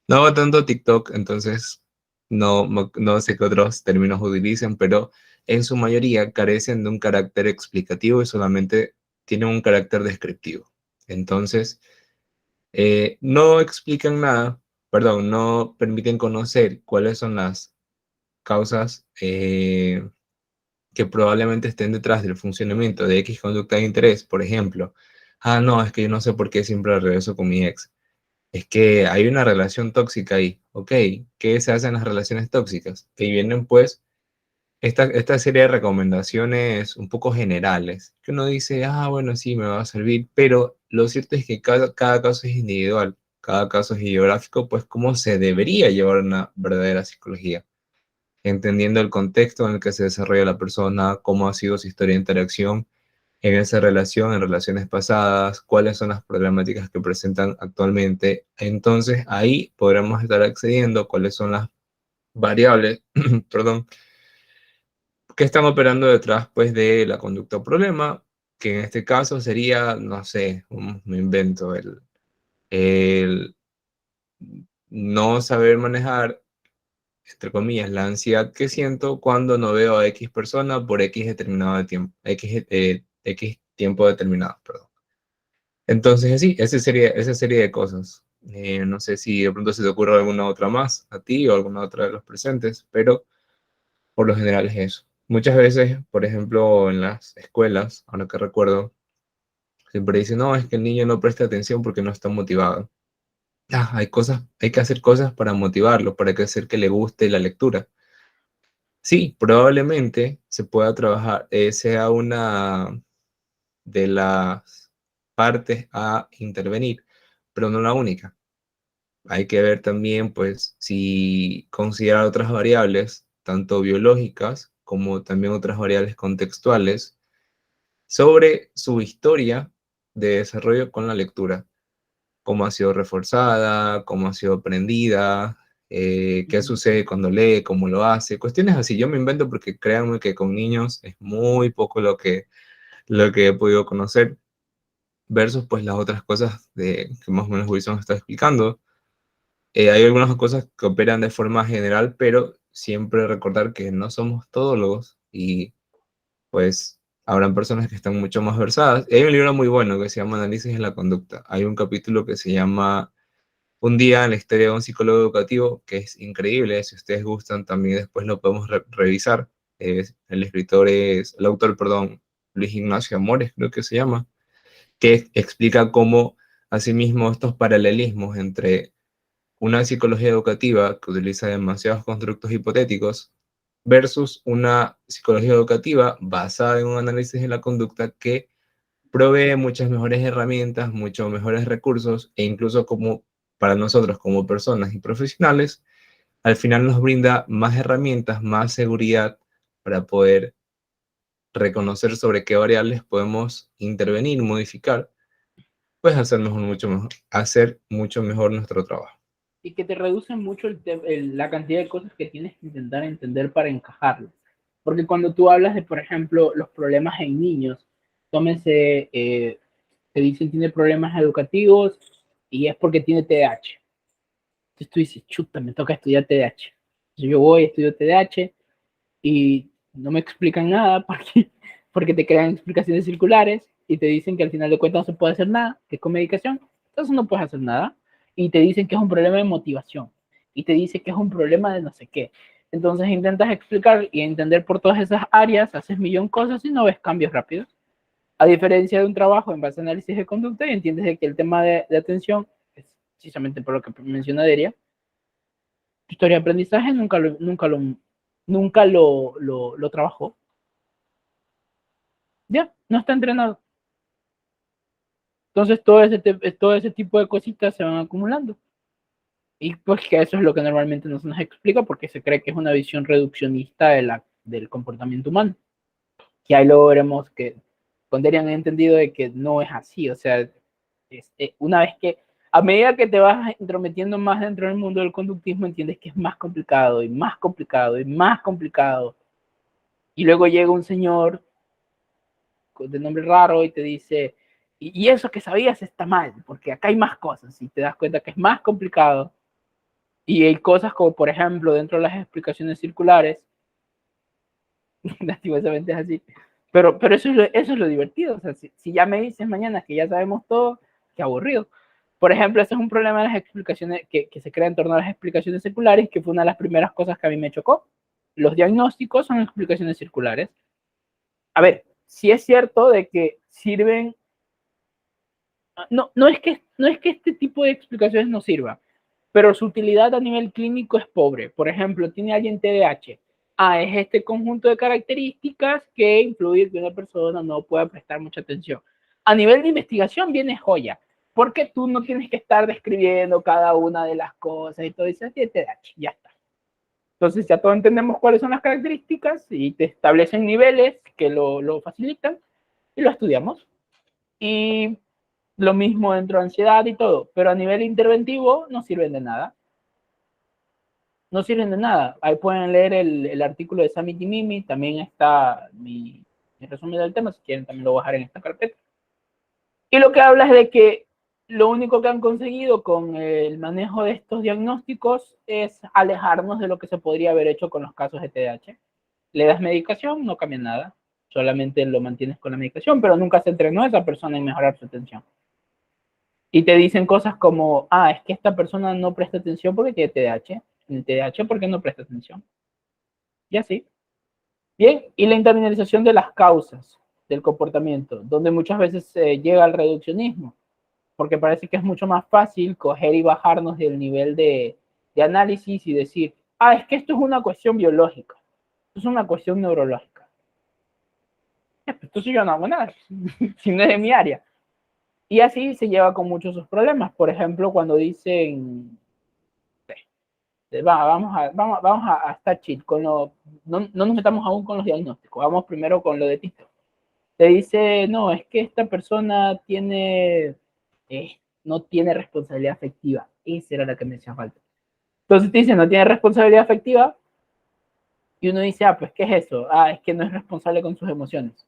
No hago tanto TikTok, entonces no sé qué otros términos utilizan, pero en su mayoría carecen de un carácter explicativo y solamente tienen un carácter descriptivo. Entonces, no explican nada, perdón, no permiten conocer cuáles son las causas que probablemente estén detrás del funcionamiento de X conducta de interés. Por ejemplo, no, es que yo no sé por qué siempre regreso con mi ex. Es que hay una relación tóxica ahí. Ok, ¿qué se hace en las relaciones tóxicas? Que vienen pues esta serie de recomendaciones un poco generales, que uno dice, bueno, sí, me va a servir, pero lo cierto es que cada caso es individual, cada caso es geográfico, pues cómo se debería llevar una verdadera psicología, entendiendo el contexto en el que se desarrolla la persona, cómo ha sido su historia de interacción en esa relación, en relaciones pasadas, cuáles son las problemáticas que presentan actualmente. Entonces ahí podremos estar accediendo a cuáles son las variables, perdón, que están operando detrás pues de la conducta o problema, que en este caso sería, no sé, me invento, el no saber manejar, entre comillas, la ansiedad que siento cuando no veo a X persona por X determinado de tiempo, X tiempo determinado, perdón. Entonces, sí, esa serie de cosas. No sé si de pronto se te ocurre alguna otra más a ti o alguna otra de los presentes, pero por lo general es eso. Muchas veces, por ejemplo, en las escuelas, ahora que recuerdo, Siempre dicen, no, es que el niño no presta atención porque no está motivado. Hay que hacer cosas para motivarlo, para que hacer que le guste la lectura. Sí, probablemente se pueda trabajar, sea una de las partes a intervenir, pero no la única. Hay que ver también, pues, si considerar otras variables, tanto biológicas como también otras variables contextuales, sobre su historia de desarrollo con la lectura, cómo ha sido reforzada, cómo ha sido aprendida, qué sucede cuando lee, cómo lo hace, cuestiones así. Yo me invento porque créanme que con niños es muy poco lo que he podido conocer, versus pues las otras cosas que más o menos Wilson está explicando. Hay algunas cosas que operan de forma general, pero siempre recordar que no somos todólogos y pues habrán personas que están mucho más versadas. Y hay un libro muy bueno que se llama Análisis en la Conducta. Hay un capítulo que se llama Un día en la historia de un psicólogo educativo, que es increíble. Si ustedes gustan, también después lo podemos revisar. El autor, perdón, Luis Ignacio Amores, creo que se llama, que explica cómo, asimismo, estos paralelismos entre una psicología educativa que utiliza demasiados constructos hipotéticos versus una psicología educativa basada en un análisis de la conducta que provee muchas mejores herramientas, muchos mejores recursos e incluso como para nosotros como personas y profesionales, al final nos brinda más herramientas, más seguridad para poder reconocer sobre qué variables podemos intervenir, modificar, pues hacer mucho mejor nuestro trabajo. Y que te reducen mucho la cantidad de cosas que tienes que intentar entender para encajarlo. Porque cuando tú hablas de, por ejemplo, los problemas en niños, tómense, te dicen tiene problemas educativos y es porque tiene TDAH. Entonces tú dices, chuta, me toca estudiar TDAH. Entonces yo voy, estudio TDAH y no me explican nada porque te crean explicaciones circulares y te dicen que al final de cuentas no se puede hacer nada, que es con medicación. Entonces no puedes hacer nada. Y te dicen que es un problema de motivación. Y te dicen que es un problema de no sé qué. Entonces intentas explicar y entender por todas esas áreas, haces millón cosas y no ves cambios rápidos. A diferencia de un trabajo en base a análisis de conducta y entiendes que el tema de atención es precisamente por lo que menciona Deria. Tu historia de aprendizaje nunca lo trabajó. Ya, no está entrenado. Entonces todo ese tipo de cositas se van acumulando. Y pues que eso es lo que normalmente no se nos explica porque se cree que es una visión reduccionista del comportamiento humano. Que ahí luego veremos que Conderian ha entendido de que no es así. O sea, una vez que, a medida que te vas intrometiendo más dentro del mundo del conductismo, entiendes que es más complicado y más complicado y más complicado. Y luego llega un señor de nombre raro y te dice, y eso que sabías está mal, porque acá hay más cosas y te das cuenta que es más complicado. Y hay cosas como, por ejemplo, dentro de las explicaciones circulares, lastimosamente es así, pero eso es lo divertido. O sea, si ya me dices mañana que ya sabemos todo, qué aburrido. Por ejemplo, ese es un problema de las explicaciones que se crea en torno a las explicaciones circulares, que fue una de las primeras cosas que a mí me chocó. Los diagnósticos son explicaciones circulares. A ver, sí es cierto de que sirven. No es que este tipo de explicaciones no sirva, pero su utilidad a nivel clínico es pobre. Por ejemplo, tiene alguien TDAH. Es este conjunto de características que influyen que una persona no pueda prestar mucha atención. A nivel de investigación viene joya, porque tú no tienes que estar describiendo cada una de las cosas y todo eso. Tiene TDAH, ya está. Entonces ya todos entendemos cuáles son las características y te establecen niveles que lo facilitan y lo estudiamos. Y lo mismo dentro de ansiedad y todo, pero a nivel interventivo no sirven de nada. No sirven de nada. Ahí pueden leer el artículo de Sami Mimi, también está mi resumen del tema, si quieren también lo voy a dejar en esta carpeta. Y lo que habla es de que lo único que han conseguido con el manejo de estos diagnósticos es alejarnos de lo que se podría haber hecho con los casos de TDAH. Le das medicación, no cambia nada, solamente lo mantienes con la medicación, pero nunca se entrenó a esa persona en mejorar su atención. Y te dicen cosas como, es que esta persona no presta atención porque tiene TDAH. El TDAH porque no presta atención. Y así. Bien, y la internalización de las causas. del comportamiento, donde muchas veces se llega al reduccionismo, porque parece que es mucho más fácil coger y bajarnos del nivel de análisis y decir, ah, es que esto es una cuestión biológica, esto es una cuestión neurológica. Entonces yo no hago nada, si no es de mi área. Y así se lleva con muchos sus problemas. Por ejemplo, cuando dicen, vamos a estar chill, no nos metamos aún con los diagnósticos, vamos primero con lo de Tito. Te dice, no, es que esta persona no tiene responsabilidad afectiva. Esa era la que me hacía falta. Entonces te dice, no tiene responsabilidad afectiva, y uno dice, ah, pues, ¿qué es eso? Ah, es que no es responsable con sus emociones.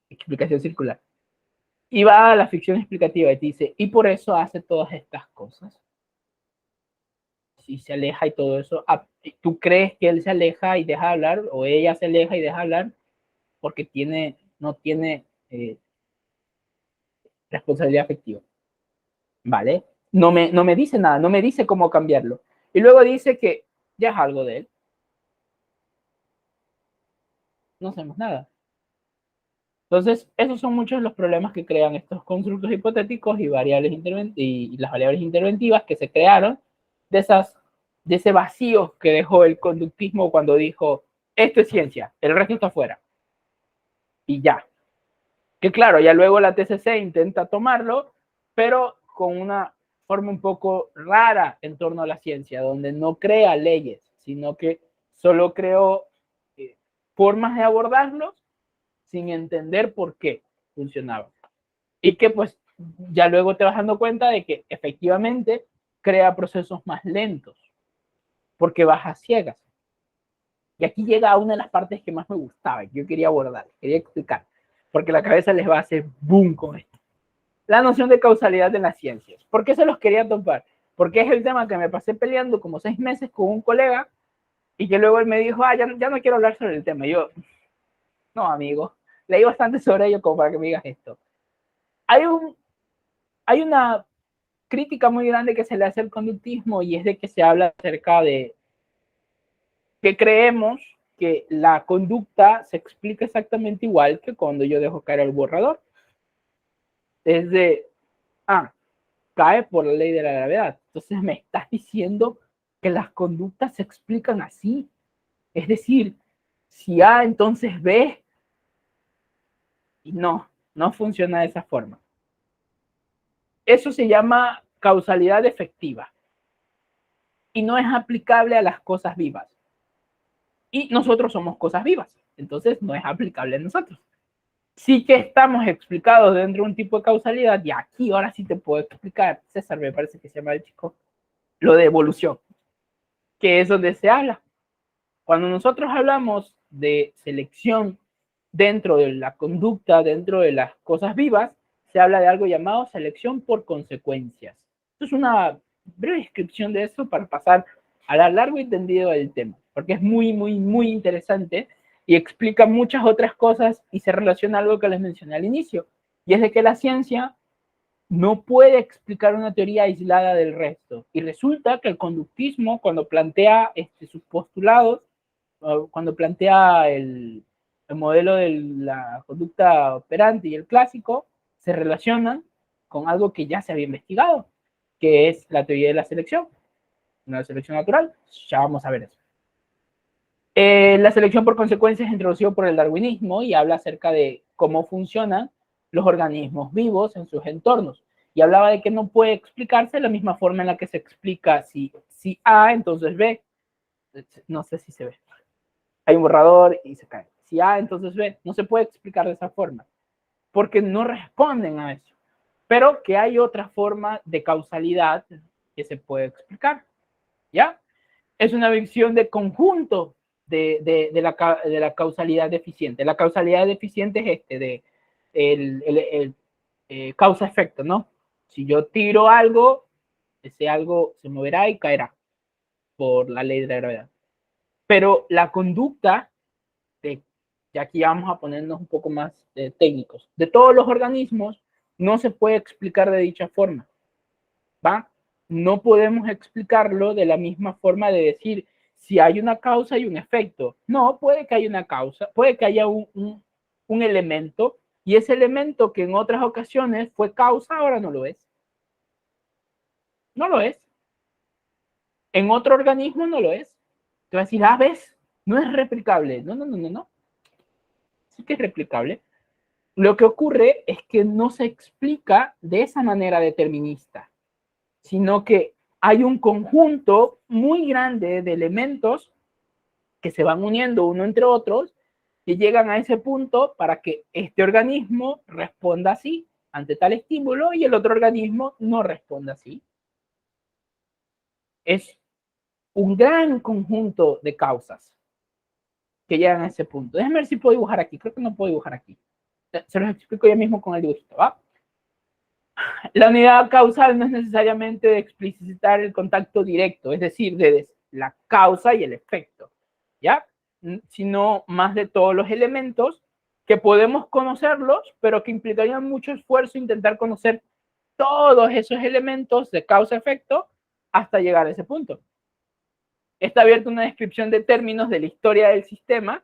Explicación circular. Y va a la ficción explicativa y te dice, y por eso hace todas estas cosas. Si se aleja y todo eso, ¿tú crees que él se aleja y deja de hablar? ¿O ella se aleja y deja de hablar? Porque no tiene responsabilidad afectiva. ¿Vale? No me dice nada, no me dice cómo cambiarlo. Y luego dice que ya es algo de él. No hacemos nada. Entonces, esos son muchos de los problemas que crean estos constructos hipotéticos y las variables interventivas que se crearon de ese vacío que dejó el conductismo cuando dijo, esto es ciencia, el resto está afuera. Y ya. Que claro, ya luego la TCC intenta tomarlo, pero con una forma un poco rara en torno a la ciencia, donde no crea leyes, sino que solo creó formas de abordarlos sin entender por qué funcionaba. Y que pues ya luego te vas dando cuenta de que efectivamente crea procesos más lentos, porque vas a ciegas. Y aquí llega a una de las partes que más me gustaba, que yo quería abordar, quería explicar, porque la cabeza les va a hacer boom con esto. La noción de causalidad en las ciencias. ¿Por qué se los quería topar? Porque es el tema que me pasé peleando como 6 meses con un colega y que luego él me dijo, ya no quiero hablar sobre el tema. Y yo, no, amigo, leí bastante sobre ello como para que me digas esto. Hay una crítica muy grande que se le hace al conductismo y es de que se habla acerca de que creemos que la conducta se explica exactamente igual que cuando yo dejo caer el borrador. Es de, cae por la ley de la gravedad. Entonces me estás diciendo que las conductas se explican así. Es decir, si A, entonces B. Y no funciona de esa forma. Eso se llama causalidad efectiva. Y no es aplicable a las cosas vivas. Y nosotros somos cosas vivas. Entonces no es aplicable a nosotros. Sí que estamos explicados dentro de un tipo de causalidad. Y aquí ahora sí te puedo explicar. César me parece que se llama el chico. Lo de evolución. Que es donde se habla. Cuando nosotros hablamos de selección dentro de la conducta, dentro de las cosas vivas, se habla de algo llamado selección por consecuencias. Esto es una breve descripción de eso para pasar a lo largo y entendido del tema, porque es muy, muy, muy interesante y explica muchas otras cosas y se relaciona a algo que les mencioné al inicio, y es de que la ciencia no puede explicar una teoría aislada del resto. Y resulta que el conductismo, cuando plantea sus postulados, cuando plantea el modelo de la conducta operante y el clásico, se relacionan con algo que ya se había investigado, que es la teoría de la selección, una selección natural. Ya vamos a ver eso. La selección por consecuencias es introducido por el darwinismo y habla acerca de cómo funcionan los organismos vivos en sus entornos. Y hablaba de que no puede explicarse de la misma forma en la que se explica si A, entonces B. No sé si se ve. Hay un borrador y se cae. Si A, entonces B. No se puede explicar de esa forma, porque no responden a eso. Pero que hay otra forma de causalidad que se puede explicar. ¿Ya? Es una visión de conjunto de la causalidad deficiente. La causalidad deficiente es el causa-efecto, ¿no? Si yo tiro algo, ese algo se moverá y caerá por la ley de la gravedad. Pero la conducta, y aquí vamos a ponernos un poco más técnicos, de todos los organismos no se puede explicar de dicha forma, ¿va? No podemos explicarlo de la misma forma de decir, si hay una causa y un efecto. No, puede que haya una causa, puede que haya un elemento, y ese elemento que en otras ocasiones fue causa, ahora no lo es. No lo es. En otro organismo no lo es. Te vas a decir, ves, no es replicable. No. Sí que es replicable. Lo que ocurre es que no se explica de esa manera determinista, sino que hay un conjunto muy grande de elementos que se van uniendo uno entre otros y llegan a ese punto para que este organismo responda así ante tal estímulo y el otro organismo no responda así. Es un gran conjunto de causas que llegan a ese punto. Déjenme ver si puedo dibujar aquí. Creo que no puedo dibujar aquí. Se los explico ya mismo con el dibujito, ¿va? La unidad causal no es necesariamente de explicitar el contacto directo, es decir, de la causa y el efecto, ¿ya? Sino más de todos los elementos que podemos conocerlos, pero que implicaría mucho esfuerzo intentar conocer todos esos elementos de causa-efecto hasta llegar a ese punto. Está abierta una descripción de términos de la historia del sistema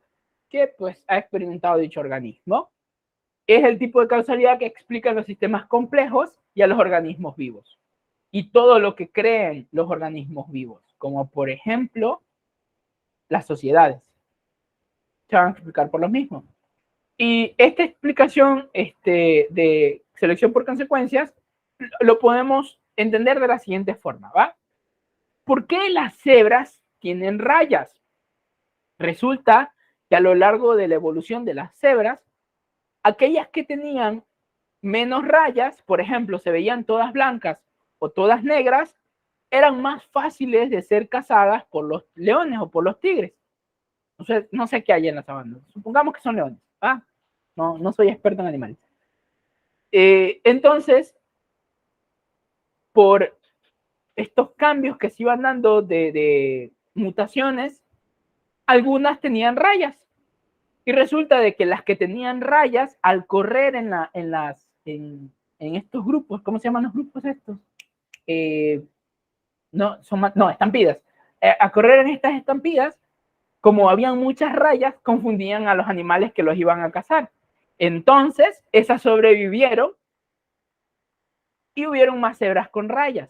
que pues ha experimentado dicho organismo. Es el tipo de causalidad que explica los sistemas complejos y a los organismos vivos. Y todo lo que creen los organismos vivos, como por ejemplo las sociedades, se van a explicar por lo mismo. Y esta explicación de selección por consecuencias lo podemos entender de la siguiente forma, ¿va? ¿Por qué las cebras tienen rayas? Resulta que a lo largo de la evolución de las cebras, aquellas que tenían menos rayas, por ejemplo, se veían todas blancas o todas negras, eran más fáciles de ser cazadas por los leones o por los tigres. No sé qué hay en la sabana. Supongamos que son leones. ¿Ah? No soy experto en animales. Entonces, por estos cambios que se iban dando de mutaciones, algunas tenían rayas. Y resulta de que las que tenían rayas, al correr en estos grupos, ¿cómo se llaman los grupos estos? Estampidas. A correr en estas estampidas, como habían muchas rayas, confundían a los animales que los iban a cazar. Entonces, esas sobrevivieron y hubieron más cebras con rayas.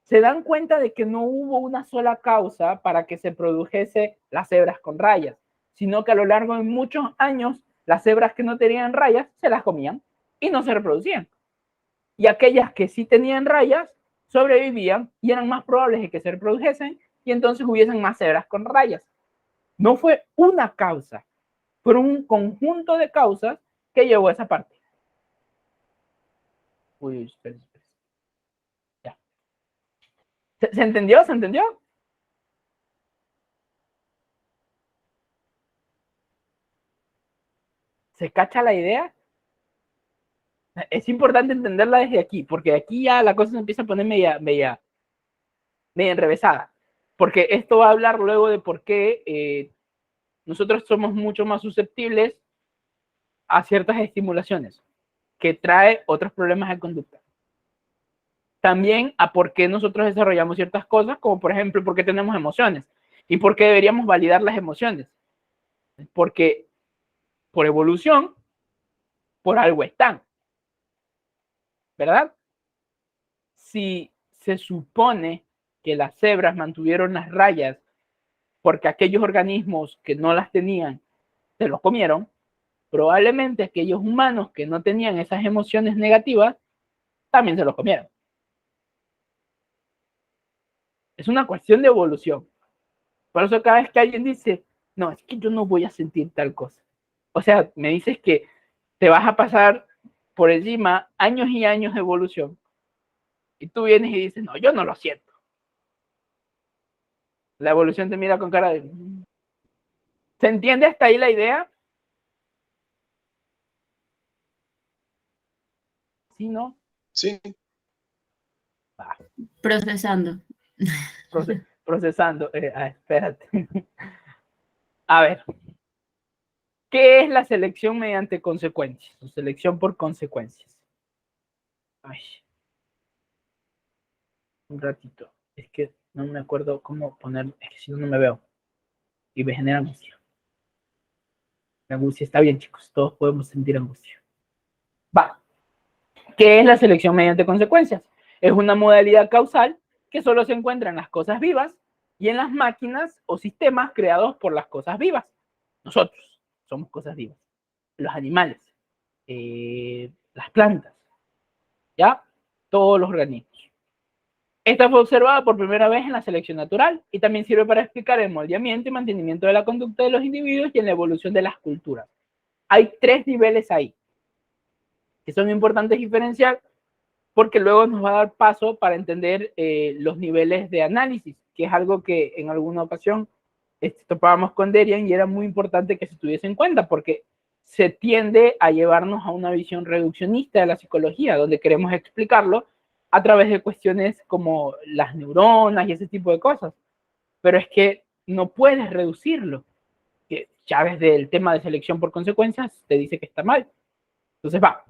Se dan cuenta de que no hubo una sola causa para que se produjese las cebras con rayas, sino que a lo largo de muchos años, las cebras que no tenían rayas se las comían y no se reproducían. Y aquellas que sí tenían rayas sobrevivían y eran más probables de que se reprodujesen y entonces hubiesen más cebras con rayas. No fue una causa, fue un conjunto de causas que llevó a esa parte. Uy, espera. Ya. ¿Se entendió? ¿Se entendió? ¿Se cacha la idea? Es importante entenderla desde aquí, porque aquí ya la cosa se empieza a poner media enrevesada. Porque esto va a hablar luego de por qué nosotros somos mucho más susceptibles a ciertas estimulaciones que trae otros problemas de conducta. También a por qué nosotros desarrollamos ciertas cosas, como por ejemplo, por qué tenemos emociones y por qué deberíamos validar las emociones. Porque por evolución, por algo están. ¿Verdad? Si se supone que las cebras mantuvieron las rayas porque aquellos organismos que no las tenían se los comieron, probablemente aquellos humanos que no tenían esas emociones negativas también se los comieron. Es una cuestión de evolución. Por eso cada vez que alguien dice, no, es que yo no voy a sentir tal cosa. O sea, me dices que te vas a pasar por encima años y años de evolución. Y tú vienes y dices, no, yo no lo siento. La evolución te mira con cara de... ¿Se entiende hasta ahí la idea? ¿Sí, no? Sí. Procesando. Procesando. Espérate. A ver. ¿Qué es la selección mediante consecuencias? O selección por consecuencias. Ay. Un ratito. Es que No me acuerdo cómo poner, es que si no, no me veo. Y me genera angustia. La angustia está bien, chicos, todos podemos sentir angustia. Va. ¿Qué es la selección mediante consecuencias? Es una modalidad causal que solo se encuentra en las cosas vivas y en las máquinas o sistemas creados por las cosas vivas. Nosotros somos cosas vivas. Los animales, las plantas, ¿ya? Todos los organismos. Esta fue observada por primera vez en la selección natural y también sirve para explicar el moldeamiento y mantenimiento de la conducta de los individuos y en la evolución de las culturas. Hay 3 niveles ahí que son importantes diferenciar porque luego nos va a dar paso para entender los niveles de análisis, que es algo que en alguna ocasión topábamos con Derian y era muy importante que se tuviese en cuenta porque se tiende a llevarnos a una visión reduccionista de la psicología, donde queremos explicarlo a través de cuestiones como las neuronas y ese tipo de cosas. Pero es que no puedes reducirlo. Que Chávez del tema de selección por consecuencias te dice que está mal. Entonces va.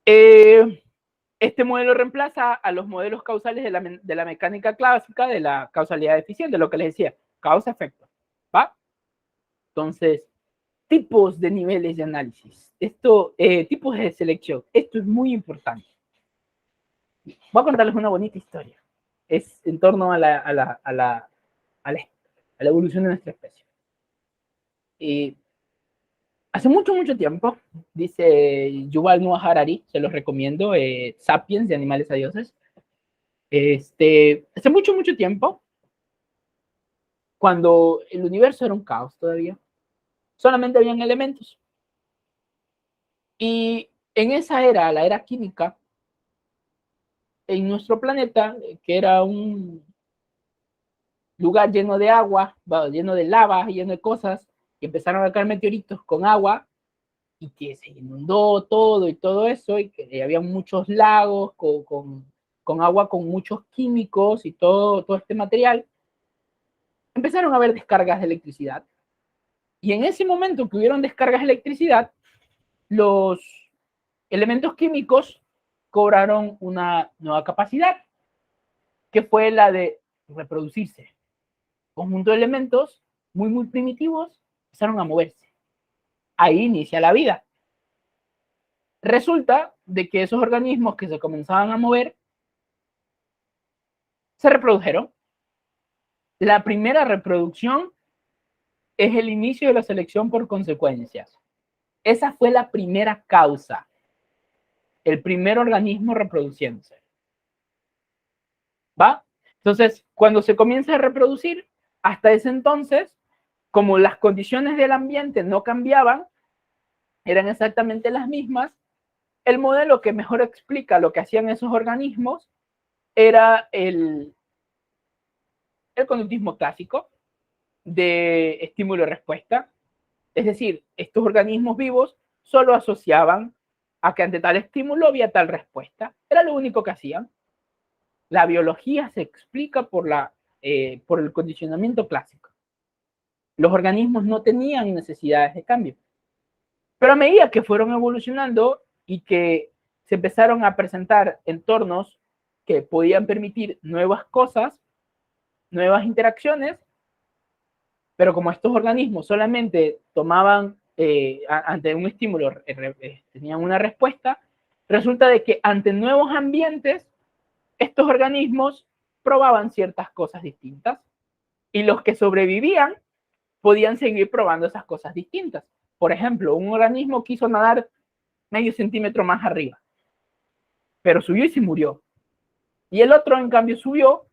Este modelo reemplaza a los modelos causales de la mecánica clásica de la causalidad eficiente, lo que les decía, causa-efecto. ¿Va? Entonces, tipos de niveles de análisis. Tipos de selección. Esto es muy importante. Voy a contarles una bonita historia. Es en torno a la evolución de nuestra especie. Hace mucho, mucho tiempo, dice Yuval Noah Harari, se los recomiendo, Sapiens, de Animales a Dioses. Hace mucho, mucho tiempo, cuando el universo era un caos todavía, solamente habían elementos. Y en esa era, la era química, en nuestro planeta, que era un lugar lleno de agua, lleno de lava, lleno de cosas, y empezaron a caer meteoritos con agua, y que se inundó todo y todo eso, y que había muchos lagos con agua con muchos químicos y todo este material, empezaron a haber descargas de electricidad. Y en ese momento que hubieron descargas de electricidad, los elementos químicos cobraron una nueva capacidad, que fue la de reproducirse. Conjunto de elementos muy, muy primitivos empezaron a moverse. Ahí inicia la vida. Resulta de que esos organismos que se comenzaban a mover se reprodujeron. La primera reproducción es el inicio de la selección por consecuencias. Esa fue la primera causa, el primer organismo reproduciéndose. ¿Va? Entonces, cuando se comienza a reproducir, hasta ese entonces, como las condiciones del ambiente no cambiaban, eran exactamente las mismas, el modelo que mejor explica lo que hacían esos organismos era el conductismo clásico de estímulo y respuesta. Es decir, estos organismos vivos solo asociaban a que ante tal estímulo había tal respuesta. Era lo único que hacían. La biología se explica por el condicionamiento clásico. Los organismos no tenían necesidades de cambio. Pero a medida que fueron evolucionando y que se empezaron a presentar entornos que podían permitir nuevas cosas, nuevas interacciones, pero como estos organismos solamente tomaban ante un estímulo, tenían una respuesta, resulta de que ante nuevos ambientes, estos organismos probaban ciertas cosas distintas y los que sobrevivían podían seguir probando esas cosas distintas. Por ejemplo, un organismo quiso nadar medio centímetro más arriba, pero subió y se murió. Y el otro, en cambio, subió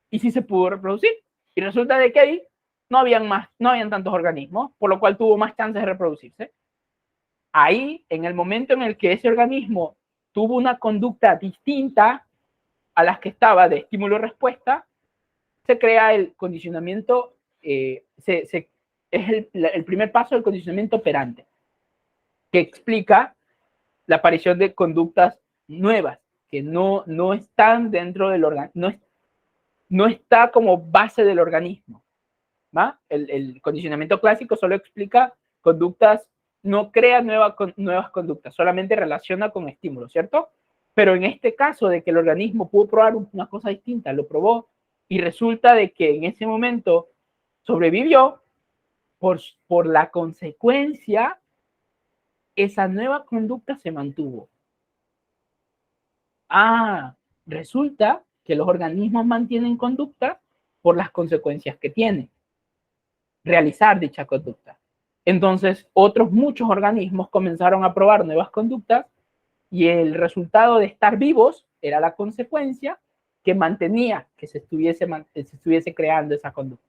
y sí se pudo reproducir. Y resulta de que ahí no habían tantos organismos, por lo cual tuvo más chances de reproducirse. Ahí, en el momento en el que ese organismo tuvo una conducta distinta a las que estaba de estímulo-respuesta, se crea el condicionamiento, es el primer paso del condicionamiento operante, que explica la aparición de conductas nuevas, que no están dentro del organismo, no está como base del organismo. ¿Va? El condicionamiento clásico solo explica conductas, no crea nuevas conductas, solamente relaciona con estímulos, ¿cierto? Pero en este caso de que el organismo pudo probar una cosa distinta, lo probó Y resulta de que en ese momento sobrevivió por la consecuencia, esa nueva conducta se mantuvo. Resulta que los organismos mantienen conducta por las consecuencias que tienen realizar dicha conducta. Entonces, muchos organismos comenzaron a probar nuevas conductas y el resultado de estar vivos era la consecuencia que mantenía que se estuviese creando esa conducta.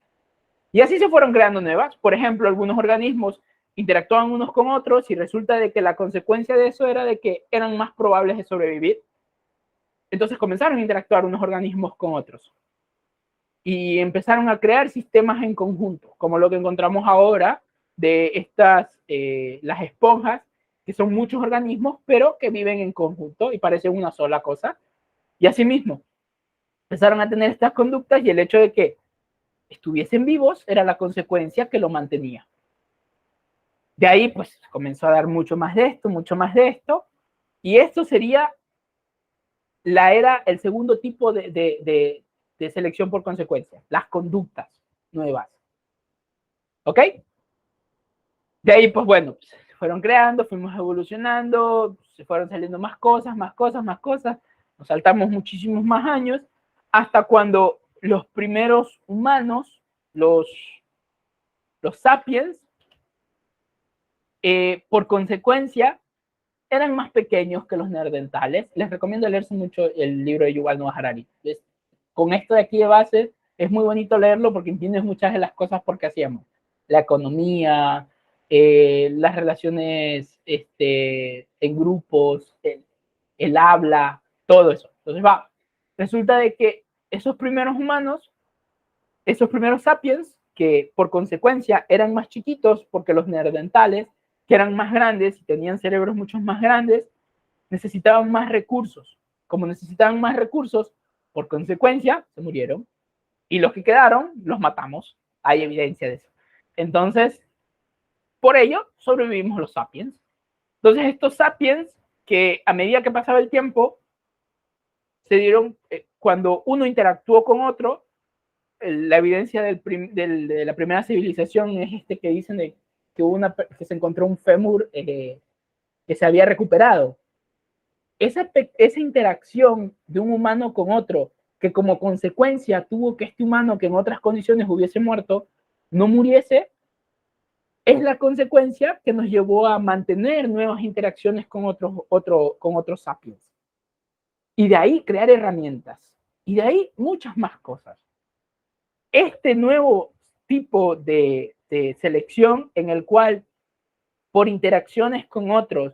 Y así se fueron creando nuevas. Por ejemplo, algunos organismos interactuaban unos con otros y resulta de que la consecuencia de eso era de que eran más probables de sobrevivir. Entonces comenzaron a interactuar unos organismos con otros y empezaron a crear sistemas en conjunto, como lo que encontramos ahora de las esponjas, que son muchos organismos, pero que viven en conjunto y parecen una sola cosa. Y asimismo, empezaron a tener estas conductas y el hecho de que estuviesen vivos era la consecuencia que lo mantenía. De ahí, pues, comenzó a dar mucho más de esto, y esto sería el segundo tipo de selección por consecuencia, las conductas nuevas. ¿Ok? De ahí, pues bueno, se fueron creando, fuimos evolucionando, se fueron saliendo más cosas, nos saltamos muchísimos más años, hasta cuando los primeros humanos, los sapiens, por consecuencia, eran más pequeños que los neandertales. Les recomiendo leerse mucho el libro de Yuval Noah Harari. Con esto de aquí de base, es muy bonito leerlo porque entiendes muchas de las cosas por qué hacíamos. La economía, las relaciones en grupos, el habla, todo eso. Entonces resulta de que esos primeros humanos, esos primeros sapiens, que por consecuencia eran más chiquitos porque los neandertales, que eran más grandes y tenían cerebros mucho más grandes, necesitaban más recursos. Como necesitaban más recursos, por consecuencia, se murieron. Y los que quedaron, los matamos. Hay evidencia de eso. Entonces, por ello, sobrevivimos los sapiens. Entonces, estos sapiens, que a medida que pasaba el tiempo, se dieron, cuando uno interactuó con otro, la evidencia de la primera civilización es que dicen que se encontró un fémur que se había recuperado. Esa interacción de un humano con otro, que como consecuencia tuvo que este humano, que en otras condiciones hubiese muerto, no muriese, es la consecuencia que nos llevó a mantener nuevas interacciones con otros sapiens. Y de ahí crear herramientas. Y de ahí muchas más cosas. Este nuevo tipo de selección en el cual por interacciones con otros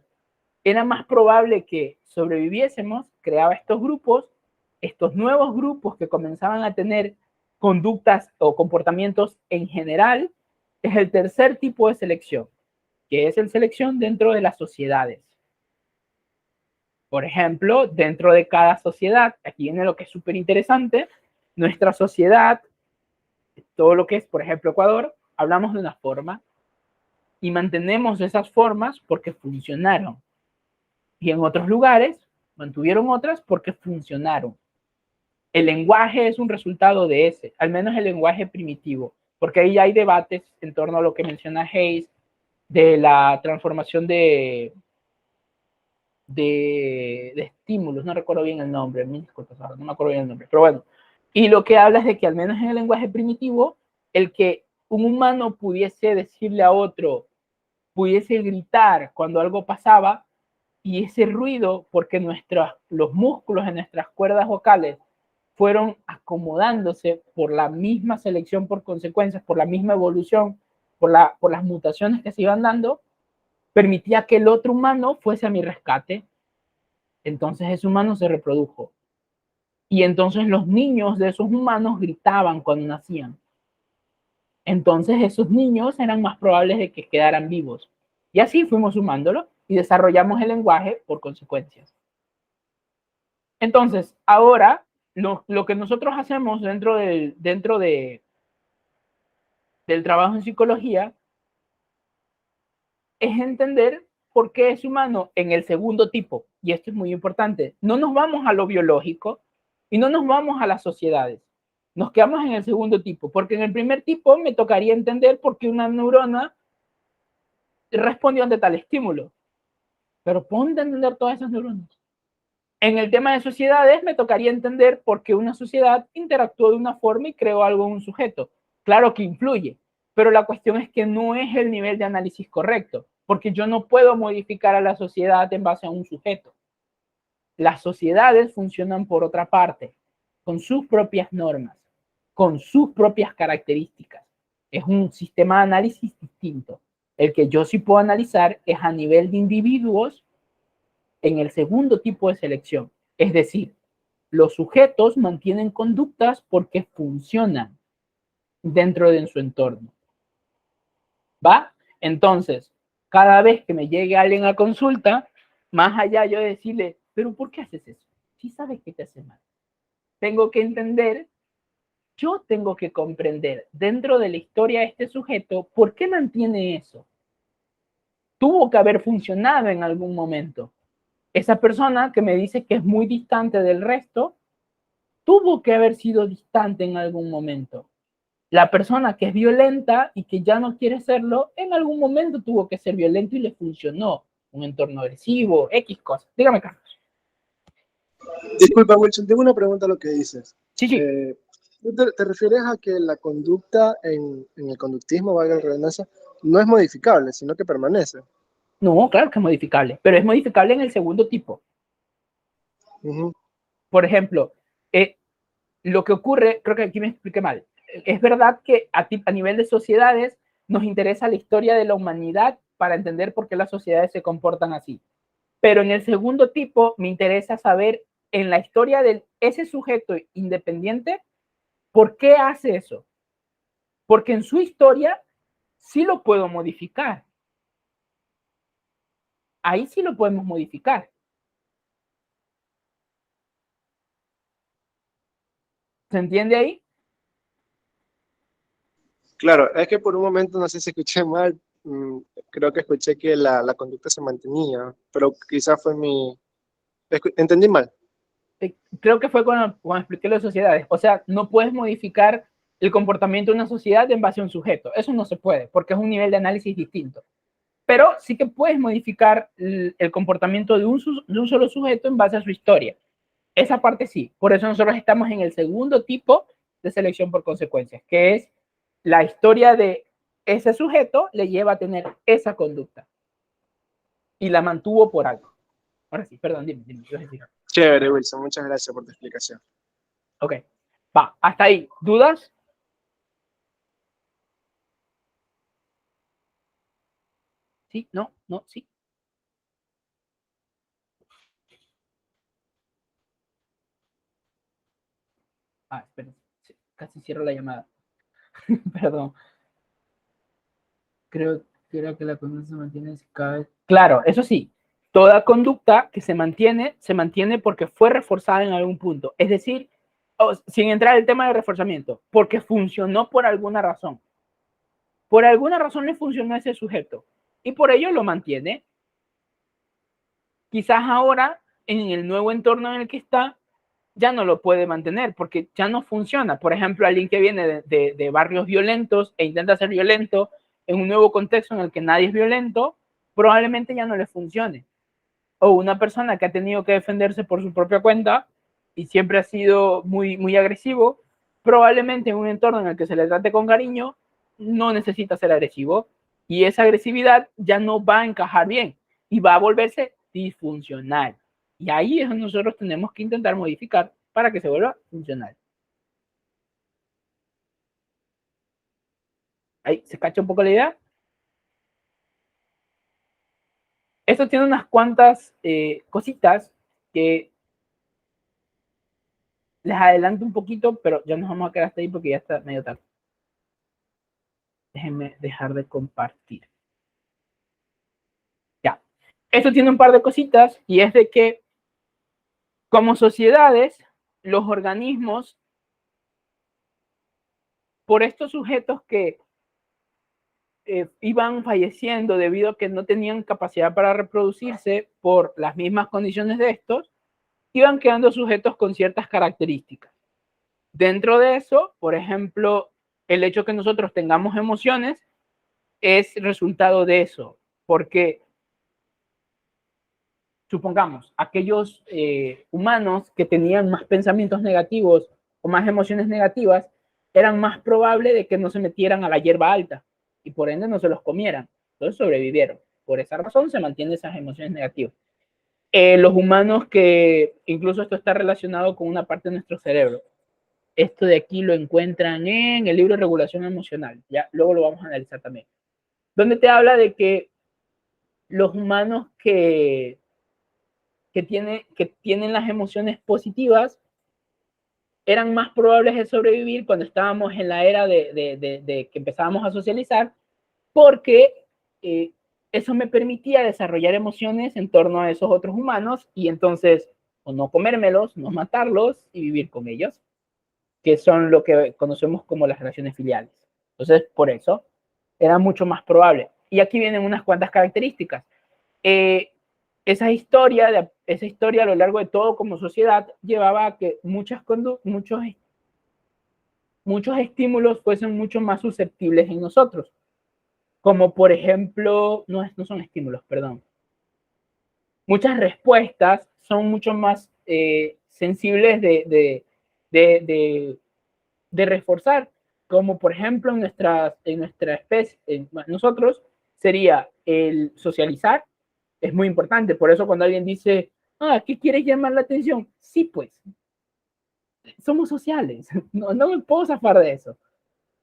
era más probable que sobreviviésemos, creaba estos nuevos grupos que comenzaban a tener conductas o comportamientos en general, es el tercer tipo de selección, que es la selección dentro de las sociedades. Por ejemplo, dentro de cada sociedad, aquí viene lo que es súper interesante, nuestra sociedad, todo lo que es, por ejemplo, Ecuador, hablamos de una forma y mantenemos esas formas porque funcionaron. Y en otros lugares mantuvieron otras porque funcionaron. El lenguaje es un resultado de ese, al menos el lenguaje primitivo, porque ahí hay debates en torno a lo que menciona Hayes de la transformación de estímulos, no recuerdo bien el nombre, no me acuerdo bien el nombre, pero bueno, y lo que habla es de que al menos en el lenguaje primitivo, el que un humano pudiese decirle a otro, pudiese gritar cuando algo pasaba, y ese ruido, porque los músculos en nuestras cuerdas vocales fueron acomodándose por la misma selección por consecuencias, por la misma evolución, por las mutaciones que se iban dando, permitía que el otro humano fuese a mi rescate. Entonces ese humano se reprodujo. Y entonces los niños de esos humanos gritaban cuando nacían. Entonces esos niños eran más probables de que quedaran vivos. Y así fuimos sumándolo y desarrollamos el lenguaje por consecuencias. Entonces, ahora, lo que nosotros hacemos dentro del trabajo en psicología es entender por qué es humano en el segundo tipo. Y esto es muy importante. No nos vamos a lo biológico y no nos vamos a las sociedades. Nos quedamos en el segundo tipo, porque en el primer tipo me tocaría entender por qué una neurona respondió ante tal estímulo. Pero ponte a entender todas esas neuronas. En el tema de sociedades me tocaría entender por qué una sociedad interactuó de una forma y creó algo en un sujeto. Claro que influye, pero la cuestión es que no es el nivel de análisis correcto, porque yo no puedo modificar a la sociedad en base a un sujeto. Las sociedades funcionan por otra parte, con sus propias normas, con sus propias características. Es un sistema de análisis distinto. El que yo sí puedo analizar es a nivel de individuos en el segundo tipo de selección. Es decir, los sujetos mantienen conductas porque funcionan dentro de su entorno. ¿Va? Entonces, cada vez que me llegue alguien a consulta, más allá yo de decirle, pero ¿por qué haces eso? Si sabes que te hace mal. Tengo que entender, yo tengo que comprender dentro de la historia de este sujeto por qué mantiene eso. Tuvo que haber funcionado en algún momento. Esa persona que me dice que es muy distante del resto, tuvo que haber sido distante en algún momento. La persona que es violenta y que ya no quiere serlo, en algún momento tuvo que ser violento y le funcionó. Un entorno agresivo, X cosas. Dígame, Carlos. Disculpa, Wilson, tengo una pregunta a lo que dices. Sí, sí. ¿Te refieres a que la conducta en el conductismo, valga la redundancia, no es modificable, sino que permanece? No, claro que es modificable, pero es modificable en el segundo tipo. Por ejemplo, lo que ocurre, creo que aquí me expliqué mal. Es verdad que a nivel de sociedades nos interesa la historia de la humanidad para entender por qué las sociedades se comportan así. Pero en el segundo tipo me interesa saber en la historia de ese sujeto independiente, ¿por qué hace eso? Porque en su historia sí lo puedo modificar. Ahí sí lo podemos modificar. ¿Se entiende ahí? Claro, es que por un momento, no sé si escuché mal, creo que escuché que la conducta se mantenía, pero quizás fue entendí mal. Creo que fue cuando expliqué las sociedades. O sea, no puedes modificar el comportamiento de una sociedad en base a un sujeto. Eso no se puede, porque es un nivel de análisis distinto. Pero sí que puedes modificar el comportamiento de un solo sujeto en base a su historia. Esa parte sí. Por eso nosotros estamos en el segundo tipo de selección por consecuencias, que es la historia de ese sujeto le lleva a tener esa conducta y la mantuvo por algo. Ahora sí, perdón, dime. Chévere, Wilson, muchas gracias por tu explicación. Ok, va, hasta ahí. ¿Dudas? ¿Sí? ¿No? ¿No? ¿Sí? Espera, casi cierro la llamada. Perdón. Creo que la conducta se mantiene cada vez. Claro, eso sí, toda conducta que se mantiene porque fue reforzada en algún punto. Es decir, sin entrar el tema de reforzamiento, porque funcionó por alguna razón. Por alguna razón le funcionó a ese sujeto y por ello lo mantiene. Quizás ahora, en el nuevo entorno en el que está, ya no lo puede mantener porque ya no funciona. Por ejemplo, alguien que viene de barrios violentos e intenta ser violento en un nuevo contexto en el que nadie es violento, probablemente ya no le funcione. O una persona que ha tenido que defenderse por su propia cuenta y siempre ha sido muy, muy agresivo, probablemente en un entorno en el que se le trate con cariño, no necesita ser agresivo y esa agresividad ya no va a encajar bien y va a volverse disfuncional. Y ahí es donde nosotros tenemos que intentar modificar para que se vuelva funcional. Ahí se cacha un poco la idea. Esto tiene unas cuantas cositas que les adelanto un poquito, pero ya nos vamos a quedar hasta ahí porque ya está medio tarde. Déjenme dejar de compartir. Ya. Esto tiene un par de cositas y es de que como sociedades, los organismos, por estos sujetos que iban falleciendo debido a que no tenían capacidad para reproducirse por las mismas condiciones de estos, iban quedando sujetos con ciertas características. Dentro de eso, por ejemplo, el hecho que nosotros tengamos emociones es resultado de eso, porque supongamos, aquellos humanos que tenían más pensamientos negativos o más emociones negativas, eran más probable de que no se metieran a la hierba alta y por ende no se los comieran. Entonces sobrevivieron. Por esa razón se mantienen esas emociones negativas. Los humanos que, incluso esto está relacionado con una parte de nuestro cerebro. Esto de aquí lo encuentran en el libro de Regulación Emocional. Ya, luego lo vamos a analizar también. Donde te habla de que los humanos que tienen las emociones positivas eran más probables de sobrevivir cuando estábamos en la era de que empezábamos a socializar, porque eso me permitía desarrollar emociones en torno a esos otros humanos y entonces o no comérmelos, no matarlos y vivir con ellos, que son lo que conocemos como las relaciones filiales. Entonces, por eso era mucho más probable. Y aquí vienen unas cuantas características. Esa historia a lo largo de todo como sociedad llevaba a que muchos estímulos fuesen mucho más susceptibles en nosotros, como por ejemplo, no son estímulos, perdón, muchas respuestas son mucho más sensibles de reforzar, como por ejemplo en nuestra especie, nosotros, sería el socializar, es muy importante. Por eso cuando alguien dice, ¿qué quieres llamar la atención? Sí, pues, somos sociales. No me puedo zafar de eso.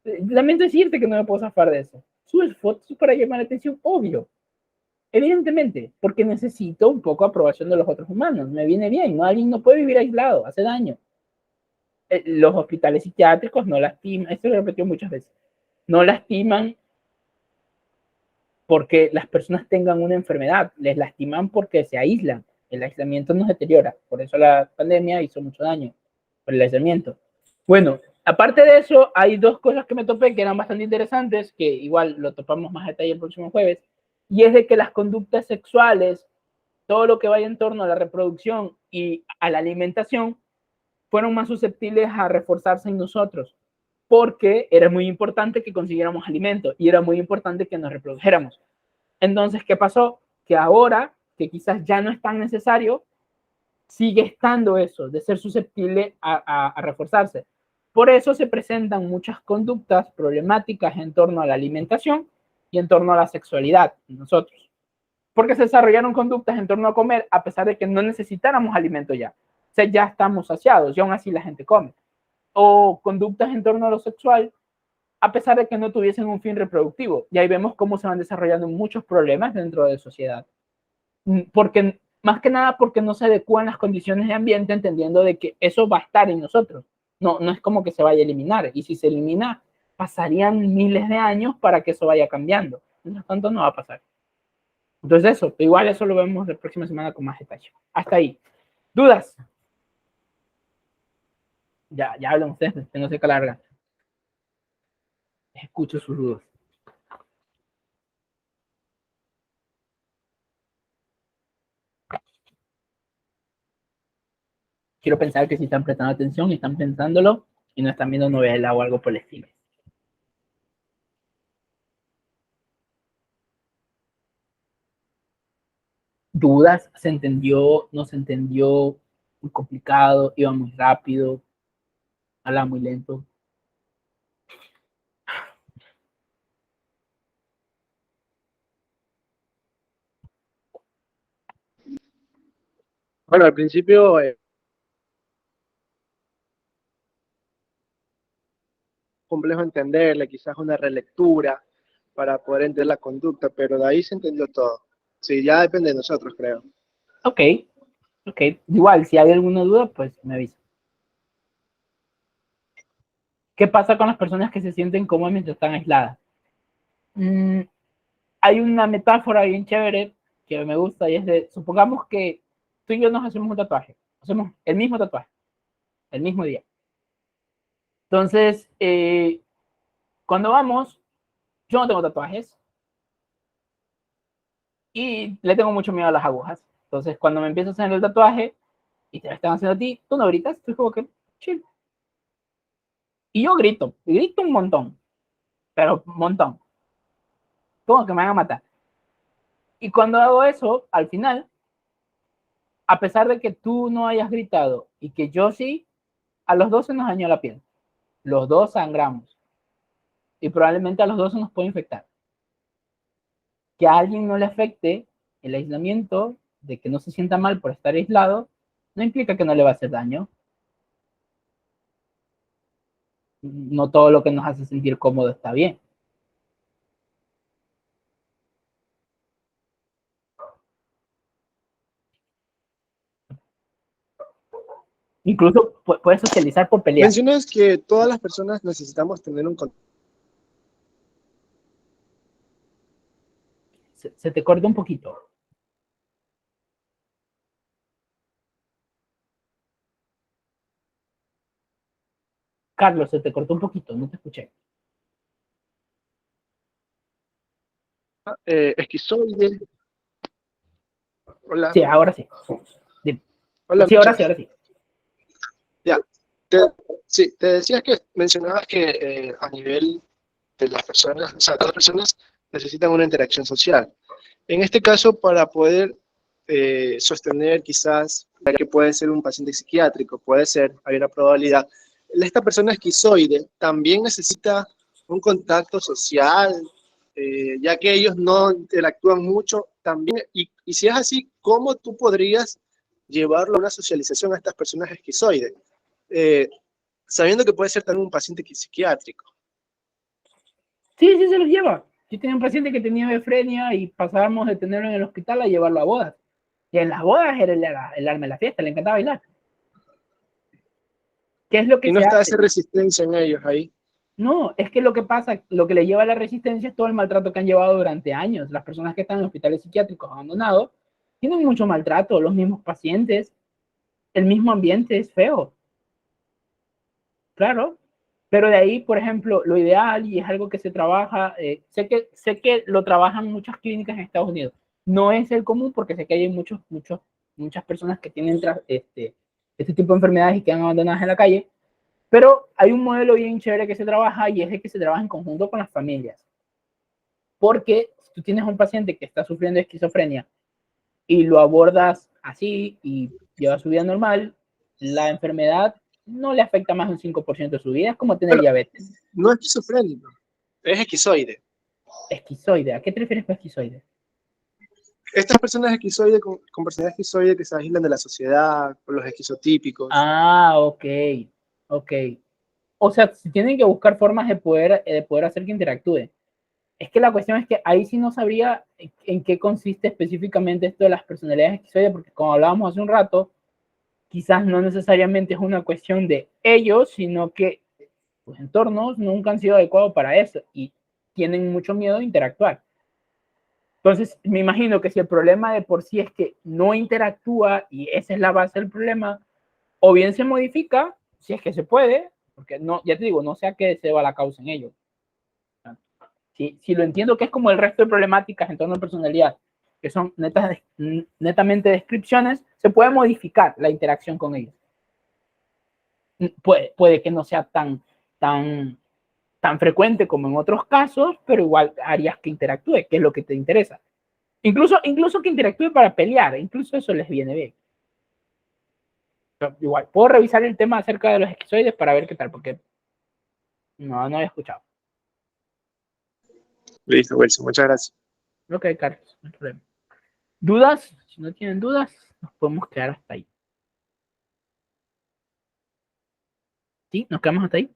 Lamento decirte que no me puedo zafar de eso. Subes fotos para llamar la atención, obvio. Evidentemente, porque necesito un poco de aprobación de los otros humanos. Me viene bien, ¿no? Alguien no puede vivir aislado, hace daño. Los hospitales psiquiátricos no lastiman, esto lo he repetido muchas veces, no lastiman porque las personas tengan una enfermedad, les lastiman porque se aíslan. El aislamiento nos deteriora, por eso la pandemia hizo mucho daño, por el aislamiento. Bueno, aparte de eso, hay dos cosas que me topé que eran bastante interesantes, que igual lo topamos más a detalle el próximo jueves, y es de que las conductas sexuales, todo lo que vaya en torno a la reproducción y a la alimentación, fueron más susceptibles a reforzarse en nosotros, porque era muy importante que consiguiéramos alimento y era muy importante que nos reprodujéramos. Entonces, ¿qué pasó? Que ahora, que quizás ya no es tan necesario, sigue estando eso, de ser susceptible a reforzarse. Por eso se presentan muchas conductas problemáticas en torno a la alimentación y en torno a la sexualidad en nosotros. Porque se desarrollaron conductas en torno a comer a pesar de que no necesitáramos alimento ya. O sea, ya estamos saciados y aún así la gente come. O conductas en torno a lo sexual a pesar de que no tuviesen un fin reproductivo. Y ahí vemos cómo se van desarrollando muchos problemas dentro de la sociedad. Porque, más que nada porque no se adecúan las condiciones de ambiente, entendiendo de que eso va a estar en nosotros. No es como que se vaya a eliminar. Y si se elimina, pasarían miles de años para que eso vaya cambiando. Mientras tanto, no va a pasar. Entonces eso, igual eso lo vemos la próxima semana con más detalle. Hasta ahí. ¿Dudas? Ya hablan ustedes, que no se larga. Escucho sus dudas. Quiero pensar que si están prestando atención y están pensándolo y no están viendo novela o algo por el estilo. ¿Dudas? ¿Se entendió? ¿No se entendió? Muy complicado, iba muy rápido, hablaba muy lento. Bueno, al principio complejo entenderle, quizás una relectura para poder entender la conducta, pero de ahí se entendió todo. Sí, ya depende de nosotros, creo. Ok. Igual, si hay alguna duda, pues me avisa. ¿Qué pasa con las personas que se sienten cómodas mientras están aisladas? Hay una metáfora bien chévere que me gusta y es de, supongamos que tú y yo nos hacemos un tatuaje, hacemos el mismo tatuaje, el mismo día. Entonces, cuando vamos, yo no tengo tatuajes y le tengo mucho miedo a las agujas. Entonces, cuando me empiezo a hacer el tatuaje y te lo están haciendo a ti, tú no gritas, tú como que chill. Y yo grito un montón, pero un montón. Como que me van a matar. Y cuando hago eso, al final, a pesar de que tú no hayas gritado y que yo sí, a los dos se nos dañó la piel. Los dos sangramos. Y probablemente a los dos se nos puede infectar. Que a alguien no le afecte el aislamiento, de que no se sienta mal por estar aislado, no implica que no le va a hacer daño. No todo lo que nos hace sentir cómodo está bien. Incluso puedes socializar por pelear. Mencionas que todas las personas necesitamos tener un contacto. Se te corta un poquito. Carlos, se te cortó un poquito, no te escuché. Esquizoide. Hola. Sí, ahora sí. Hola, sí, ahora sí, ahora sí. Ya. Sí, te decías que mencionabas que a nivel de las personas, o sea, todas las personas necesitan una interacción social. En este caso, para poder sostener quizás, ya que puede ser un paciente psiquiátrico, puede ser, hay una probabilidad, esta persona esquizoide también necesita un contacto social, ya que ellos no interactúan mucho también, y si es así, ¿cómo tú podrías llevarlo a una socialización a estas personas esquizoides? Sabiendo que puede ser también un paciente psiquiátrico. Sí, sí se los lleva. Yo tenía un paciente que tenía befrenia y pasábamos de tenerlo en el hospital a llevarlo a bodas. Y en las bodas era el alma de la fiesta, le encantaba bailar. ¿Qué es lo que Y no se está hace? esa resistencia en ellos ahí. No, es que lo que pasa, lo que le lleva a la resistencia es todo el maltrato que han llevado durante años. Las personas que están en hospitales psiquiátricos abandonados tienen mucho maltrato, los mismos pacientes, el mismo ambiente es feo. Claro, pero de ahí, por ejemplo, lo ideal, y es algo que se trabaja, sé que lo trabajan muchas clínicas en Estados Unidos. No es el común porque sé que hay muchas personas que tienen este tipo de enfermedades y quedan abandonadas en la calle, pero hay un modelo bien chévere que se trabaja y es el que se trabaja en conjunto con las familias. Porque si tú tienes un paciente que está sufriendo de esquizofrenia y lo abordas así y lleva su vida normal, la enfermedad no le afecta más de un 5% de su vida, es como tener diabetes. No es esquizofrénico, es esquizoide. Esquizoide, ¿a qué te refieres con esquizoide? Estas personas esquizoides con personalidad esquizoide que se aíslan de la sociedad, con los esquizotípicos. Ah, ok, ok. O sea, si tienen que buscar formas de poder hacer que interactúe. Es que la cuestión es que ahí sí no sabría en qué consiste específicamente esto de las personalidades esquizoides, porque como hablábamos hace un rato, quizás no necesariamente es una cuestión de ellos, sino que sus entornos nunca han sido adecuados para eso y tienen mucho miedo de interactuar. Entonces, me imagino que si el problema de por sí es que no interactúa y esa es la base del problema, o bien se modifica, si es que se puede, porque no, ya te digo, no sé a qué se va la causa en ello. Si lo entiendo que es como el resto de problemáticas en torno a personalidad, que son netamente descripciones, se puede modificar la interacción con ellos. Puede que no sea tan frecuente como en otros casos, pero igual harías que interactúe, que es lo que te interesa. Incluso que interactúe para pelear, incluso eso les viene bien. Pero igual, puedo revisar el tema acerca de los esquizoides para ver qué tal, porque no había escuchado. Listo, Wilson, muchas gracias. Ok, Carlos, no hay problema. ¿Dudas? Si no tienen dudas, nos podemos quedar hasta ahí. ¿Sí? ¿Nos quedamos hasta ahí?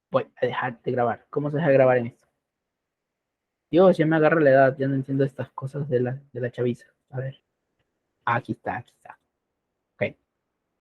Voy a dejar de grabar. ¿Cómo se deja de grabar en esto? Dios, ya me agarra la edad, ya no entiendo estas cosas de la chaviza. A ver. Aquí está, aquí está.